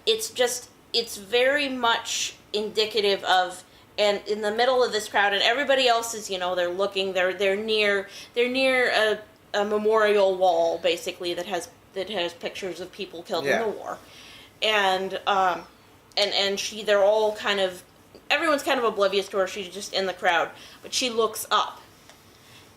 it's very much indicative of, and in the middle of this crowd, and everybody else is, they're looking, they're near a memorial wall, basically, that has pictures of people killed in the war. And they're all kind of, everyone's kind of oblivious to her, she's just in the crowd, but she looks up.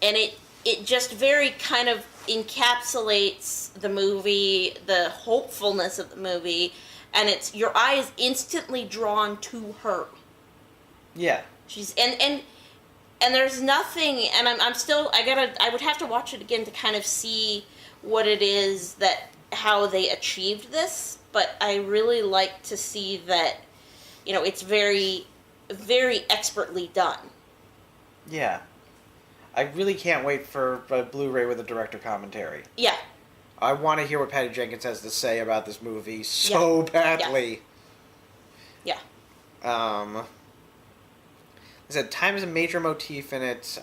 And it just very kind of encapsulates the movie, the hopefulness of the movie, and it's, your eye is instantly drawn to her.
Yeah.
She's, and there's nothing, and I would have to watch it again to kind of see what it is how they achieved this, but I really like to see that, it's very, very expertly done.
Yeah. I really can't wait for a Blu-ray with a director commentary.
Yeah.
I want to hear what Patty Jenkins has to say about this movie so badly.
Yeah.
I said time is a major motif in it.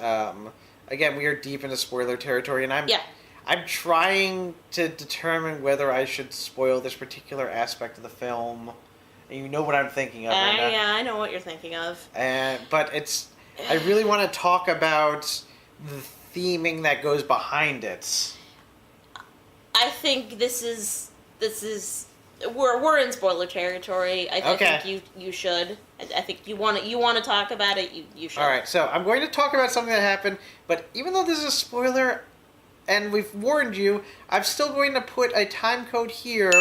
Again, we are deep into spoiler territory, and I'm trying to determine whether I should spoil this particular aspect of the film. And you know what I'm thinking of right now.
Yeah, I know what you're thinking of.
But I really want to talk about the theming that goes behind it.
I think this is we're in spoiler territory. I think you should. I think you want to talk about it. You should.
All right, so I'm going to talk about something that happened, but even though this is a spoiler, and we've warned you, I'm still going to put a time code here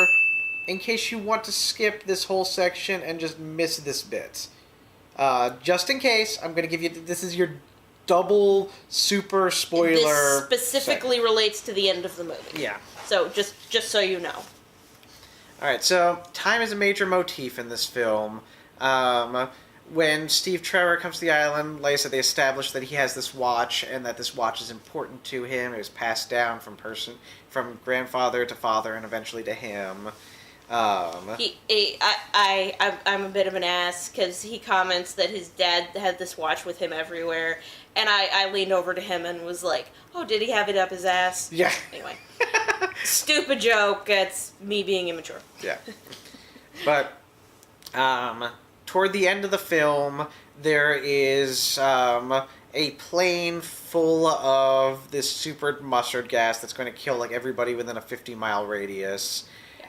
in case you want to skip this whole section and just miss this bit. Just in case, I'm going to give you, this is your double super spoiler.
This specifically relates to the end of the movie.
Yeah.
So just so you know.
Alright, so time is a major motif in this film. When Steve Trevor comes to the island, like I said, they establish that he has this watch and that this watch is important to him. It was passed down from grandfather to father and eventually to him.
I'm a bit of an ass because he comments that his dad had this watch with him everywhere, and I leaned over to him and was like, "Oh, did he have it up his ass?"
Yeah.
Anyway, stupid joke. It's me being immature.
Yeah. But toward the end of the film, there is a plane full of this super mustard gas that's going to kill like everybody within a 50-mile radius.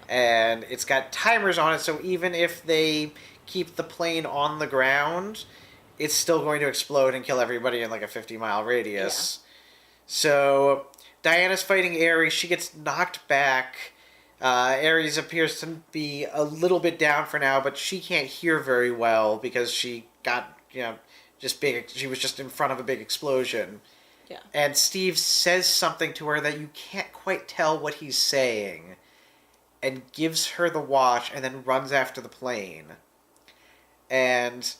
And it's got timers on it, so even if they keep the plane on the ground, it's still going to explode and kill everybody in like a 50-mile radius. Yeah. So Diana's fighting Ares. She gets knocked back. Ares appears to be a little bit down for now, but she can't hear very well because she got, she was just in front of a big explosion.
Yeah. And
Steve says something to her that you can't quite tell what he's saying, and gives her the watch and then runs after the plane. And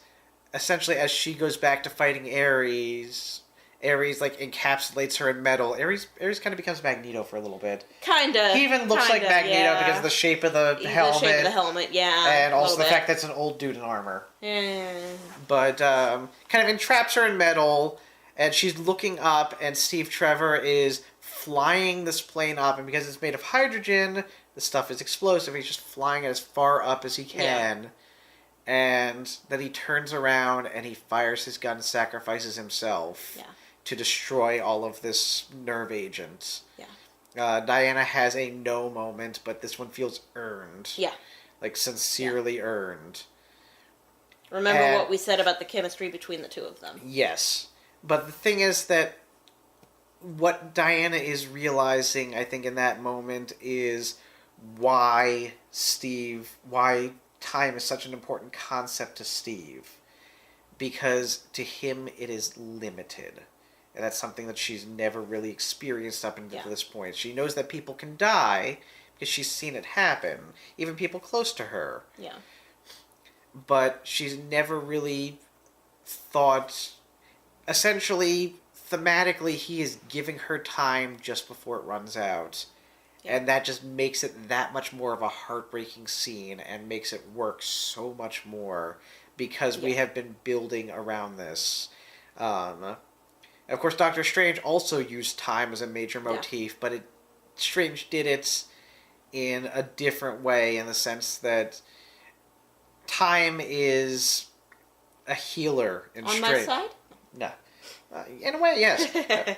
essentially as she goes back to fighting Ares like encapsulates her in metal. Ares kind of becomes Magneto for a little bit.
Kinda.
He even looks like Magneto because of the shape of the helmet.
The shape of the helmet, yeah.
And also the fact that it's an old dude in armor.
Yeah.
But kind of entraps her in metal, and she's looking up, and Steve Trevor is flying this plane up, and because it's made of hydrogen, the stuff is explosive. He's just flying it as far up as he can. Yeah. And then he turns around and he fires his gun and sacrifices himself to destroy all of this nerve agent. Yeah. Diana has a no moment, but this one feels earned. Yeah. Like sincerely earned.
Remember what we said about the chemistry between the two of them. Yes.
But the thing is that what Diana is realizing, I think, in that moment is why time is such an important concept to Steve. Because to him it is limited. And that's something that she's never really experienced up until this point. She knows that people can die, because she's seen it happen, even people close to her.
Yeah.
But she's never really thought... Essentially, thematically, he is giving her time just before it runs out. Yeah. And that just makes it that much more of a heartbreaking scene and makes it work so much more because we have been building around this. Of course, Doctor Strange also used time as a major motif, but Strange did it in a different way in the sense that time is a healer in
On
Strange.
my side?
No. In a way, yes.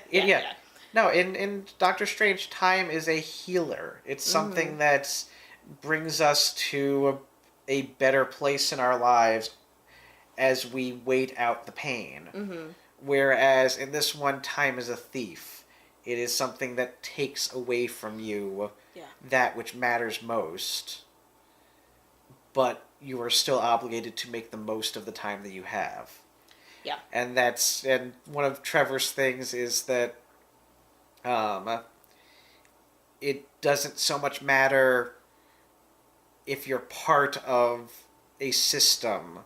Yeah. No, in Doctor Strange, time is a healer. It's something that brings us to a better place in our lives as we wait out the pain. Mm-hmm. Whereas in this one, time is a thief. It is something that takes away from you that which matters most. But you are still obligated to make the most of the time that you have.
Yeah.
And one of Trevor's things is that it doesn't so much matter if you're part of a system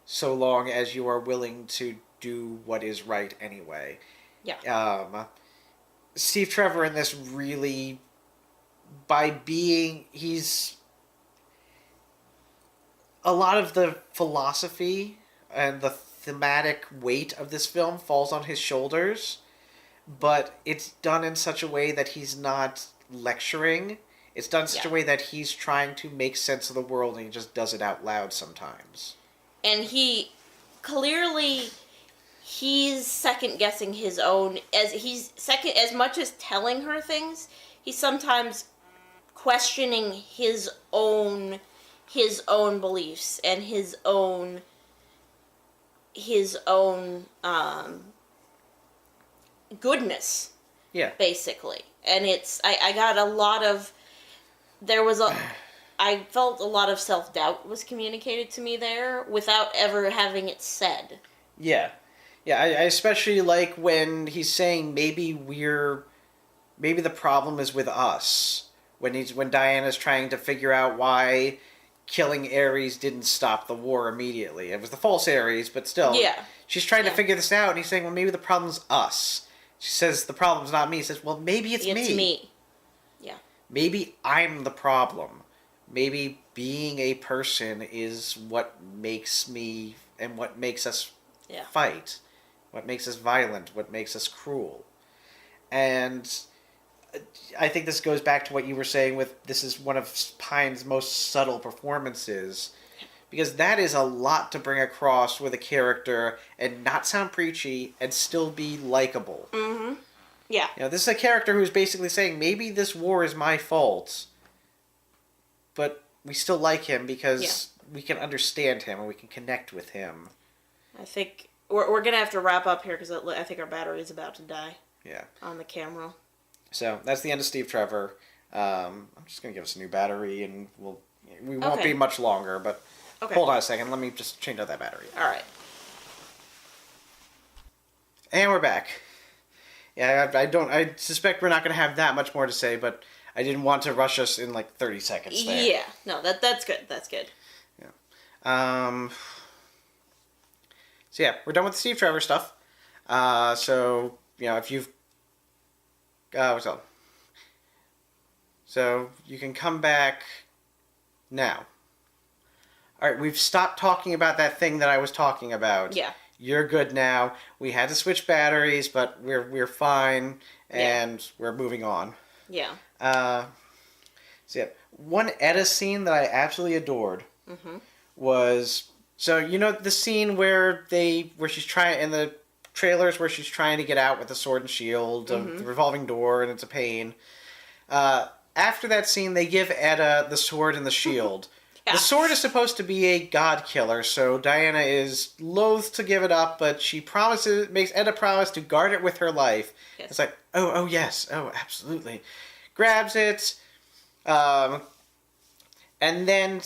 so long as you are willing to do what is right anyway.
Yeah.
Steve Trevor in this really, he's... A lot of the philosophy and the thematic weight of this film falls on his shoulders, but it's done in such a way that he's not lecturing. It's done in such a way that he's trying to make sense of the world, and he just does it out loud sometimes.
And he's second guessing his own, as much as telling her things, he's sometimes questioning his own beliefs and his own goodness.
Yeah.
Basically. And I got a lot of, I felt a lot of self-doubt was communicated to me there without ever having it said.
Yeah. Yeah, I especially like when he's saying maybe the problem is with us. When Diana's trying to figure out why killing Ares didn't stop the war immediately. It was the false Ares, but still.
Yeah.
She's trying to figure this out, and he's saying, well, maybe the problem's us. She says, the problem's not me. He says, well, maybe it's me.
It's me. Yeah.
Maybe I'm the problem. Maybe being a person is what makes me, and what makes us fight. What makes us violent. What makes us cruel. And I think this goes back to what you were saying with, this is one of Pine's most subtle performances. Because that is a lot to bring across with a character and not sound preachy and still be likable.
Mm-hmm. Yeah.
You know, this is a character who's basically saying, maybe this war is my fault, but we still like him because we can understand him and we can connect with him.
I think we're going to have to wrap up here because I think our battery is about to die.
Yeah.
On the camera.
So, that's the end of Steve Trevor. I'm just going to give us a new battery and we won't be much longer, but... Okay. Hold on a second. Let me just change out that battery.
All right.
And we're back. Yeah, I suspect we're not going to have that much more to say, but I didn't want to rush us in like 30 seconds there.
Yeah. No, that's good. That's good.
Yeah. So yeah, we're done with the Steve Trevor stuff. So, you know, if you've... what's up? So, you can come back now. Alright, we've stopped talking about that thing that I was talking about.
Yeah.
You're good now. We had to switch batteries, but we're fine, and we're moving on.
Yeah.
So yeah, one Edda scene that I absolutely adored was... So, you know the scene where she's trying... In the trailers where she's trying to get out with the sword and shield, the revolving door, and it's a pain. After that scene, they give Edda the sword and the shield. Yeah. The sword is supposed to be a god killer, so Diana is loath to give it up, but she makes Edda promise to guard it with her life. Yes. It's like, oh yes, oh absolutely. Grabs it, and then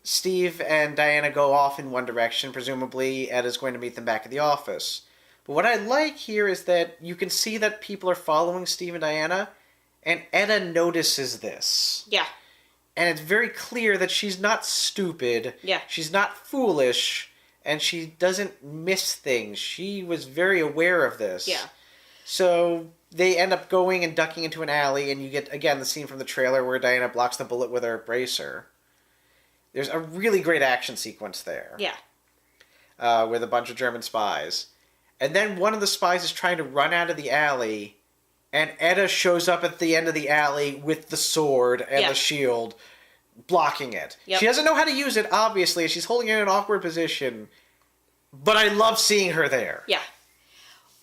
Steve and Diana go off in one direction. Presumably, Edda's going to meet them back at the office. But what I like here is that you can see that people are following Steve and Diana, And Etta notices this.
Yeah.
And it's very clear that she's not stupid.
Yeah.
She's not foolish. And she doesn't miss things. She was very aware of this.
Yeah.
So they end up going and ducking into an alley, and you get, again, the scene from the trailer where Diana blocks the bullet with her bracer. There's a really great action sequence there.
Yeah.
With a bunch of German spies. And then one of the spies is trying to run out of the alley, and Etta shows up at the end of the alley with the sword and the shield, blocking it.
Yep.
She doesn't know how to use it, obviously. She's holding it in an awkward position. But I love seeing her there.
Yeah.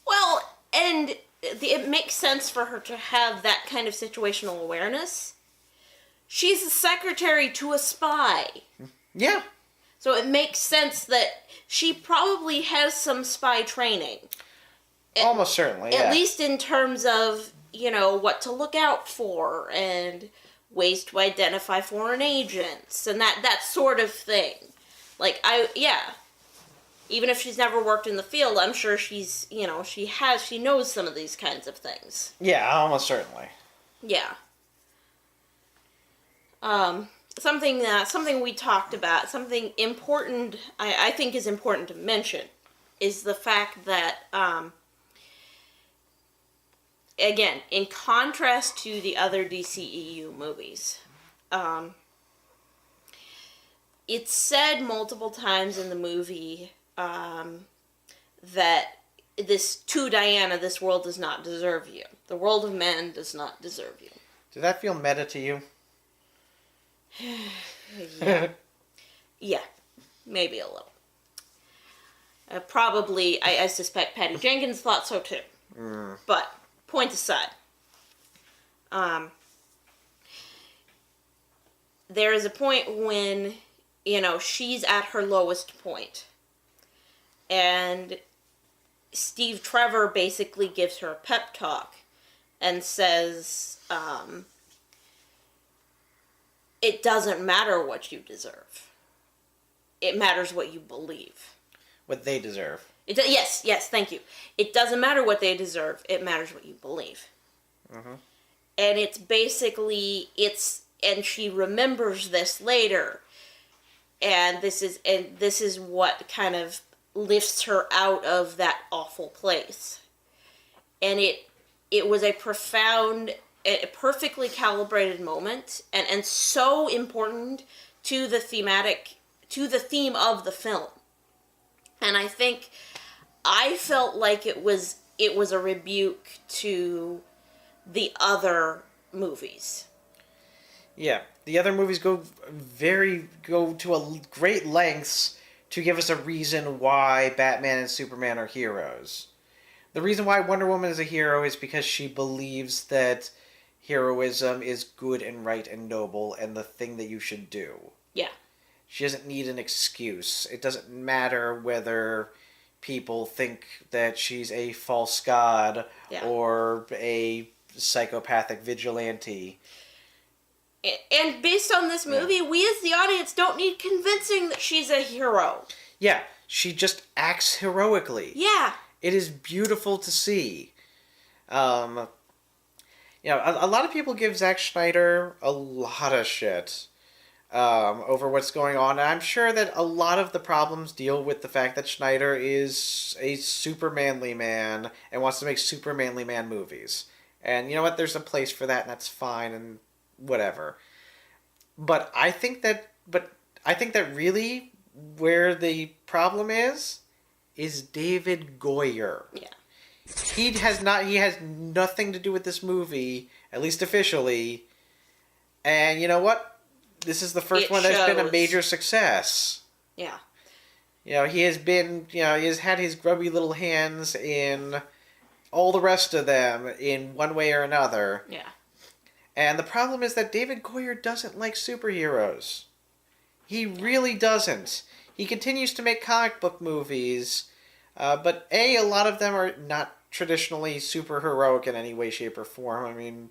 Well, and it makes sense for her to have that kind of situational awareness. She's the secretary to a spy.
Yeah.
So it makes sense that she probably has some spy training.
Almost certainly, yeah.
At least in terms of, what to look out for and ways to identify foreign agents and that sort of thing. Even if she's never worked in the field, I'm sure she knows some of these kinds of things.
Yeah, almost certainly.
Yeah. Something we talked about, something important, I think is important to mention, is the fact that, again, in contrast to the other DCEU movies, it's said multiple times in the movie that to Diana, this world does not deserve you. The world of men does not deserve you.
Did that feel meta to you?
Yeah, maybe a little. Probably, I suspect Patty Jenkins thought so too. But, point aside. There is a point when, she's at her lowest point. And Steve Trevor basically gives her a pep talk and says, it doesn't matter what you deserve. It matters what you believe.
What they deserve.
Yes, thank you. It doesn't matter what they deserve. It matters what you believe.
Mm-hmm.
And it's basically, and she remembers this later. And this is what kind of lifts her out of that awful place. And it was a profound, a perfectly calibrated moment, and so important to the theme of the film. And I felt like it was a rebuke to the other movies.
Yeah, the other movies go to a great lengths to give us a reason why Batman and Superman are heroes. The reason why Wonder Woman is a hero is because she believes that heroism is good and right and noble and the thing that you should do.
Yeah.
She doesn't need an excuse. It doesn't matter whether people think that she's a false god or a psychopathic vigilante.
And based on this movie, we as the audience don't need convincing that she's a hero.
Yeah, she just acts heroically.
Yeah.
It is beautiful to see. A lot of people give Zack Snyder a lot of shit over what's going on. And I'm sure that a lot of the problems deal with the fact that Snyder is a super manly man and wants to make super manly man movies. And you know what? There's a place for that, and that's fine, and whatever. But I think that really where the problem is David Goyer.
Yeah.
He has nothing to do with this movie, at least officially. And you know what? This is the first one that's been a major success.
Yeah.
He has had his grubby little hands in all the rest of them in one way or another.
Yeah.
And the problem is that David Goyer doesn't like superheroes. He really doesn't. He continues to make comic book movies, but a lot of them are not traditionally super heroic in any way, shape, or form. I mean,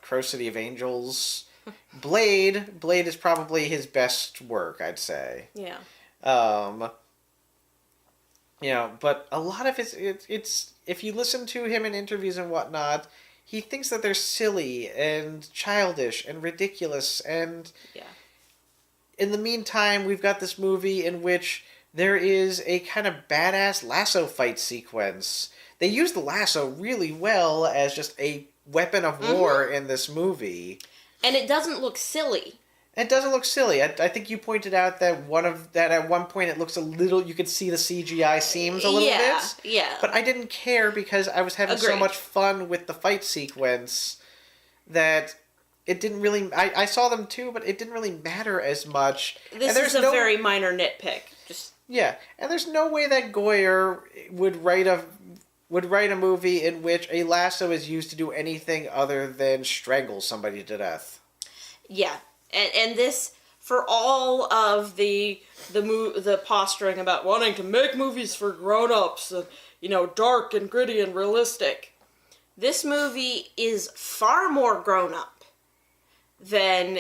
Crow City of Angels, Blade is probably his best work, I'd say.
Yeah.
But a lot of it's if you listen to him in interviews and whatnot, he thinks that they're silly and childish and ridiculous, and
Yeah.
in the meantime, we've got this movie in which there is a kind of badass lasso fight sequence. They use the lasso really well as just a weapon of war in this movie.
And it doesn't look silly.
It doesn't look silly. I think you pointed out that at one point it looks a little. You could see the CGI seams a little bit.
Yeah.
But I didn't care because I was having so
Agreed.
much fun with the fight sequence that it didn't really. I saw them too, but it didn't really matter as much.
This is a very minor nitpick. Just
yeah, and there's no way that Goyer would write a movie in which a lasso is used to do anything other than strangle somebody to death.
yeah. And this, for all of the posturing about wanting to make movies for grown-ups, and, dark and gritty and realistic, this movie is far more grown-up than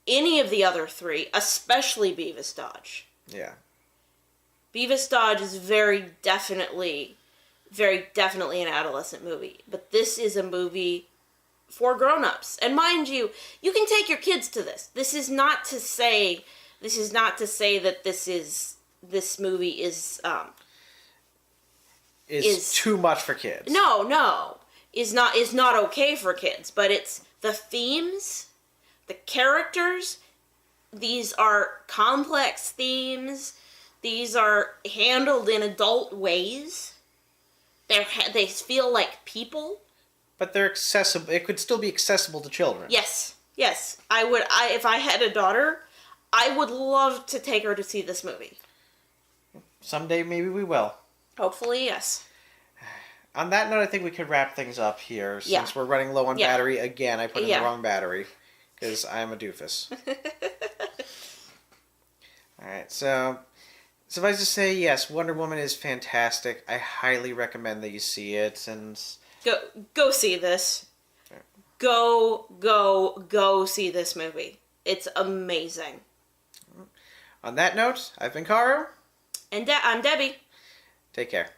any of the other three, especially Beavis Dodge.
Yeah.
Beavis Dodge is very definitely an adolescent movie, but this is a movie for grown-ups. And mind you, you can take your kids to this. This is not to say that this movie is
too much for kids.
No, is not okay for kids, but it's the themes, the characters, these are complex themes. These are handled in adult ways. They feel like people.
But they're accessible. It could still be accessible to children.
Yes. I would. If I had a daughter, I would love to take her to see this movie.
Someday, maybe we will.
Hopefully, yes.
On that note, I think we could wrap things up here. Since we're running low on battery again, I put in the wrong battery. Because I'm a doofus. Alright, so suffice to say, yes, Wonder Woman is fantastic. I highly recommend that you see it, and
Go see this. Go see this movie. It's amazing.
On that note, I've been Karu.
And I'm Debbie.
Take care.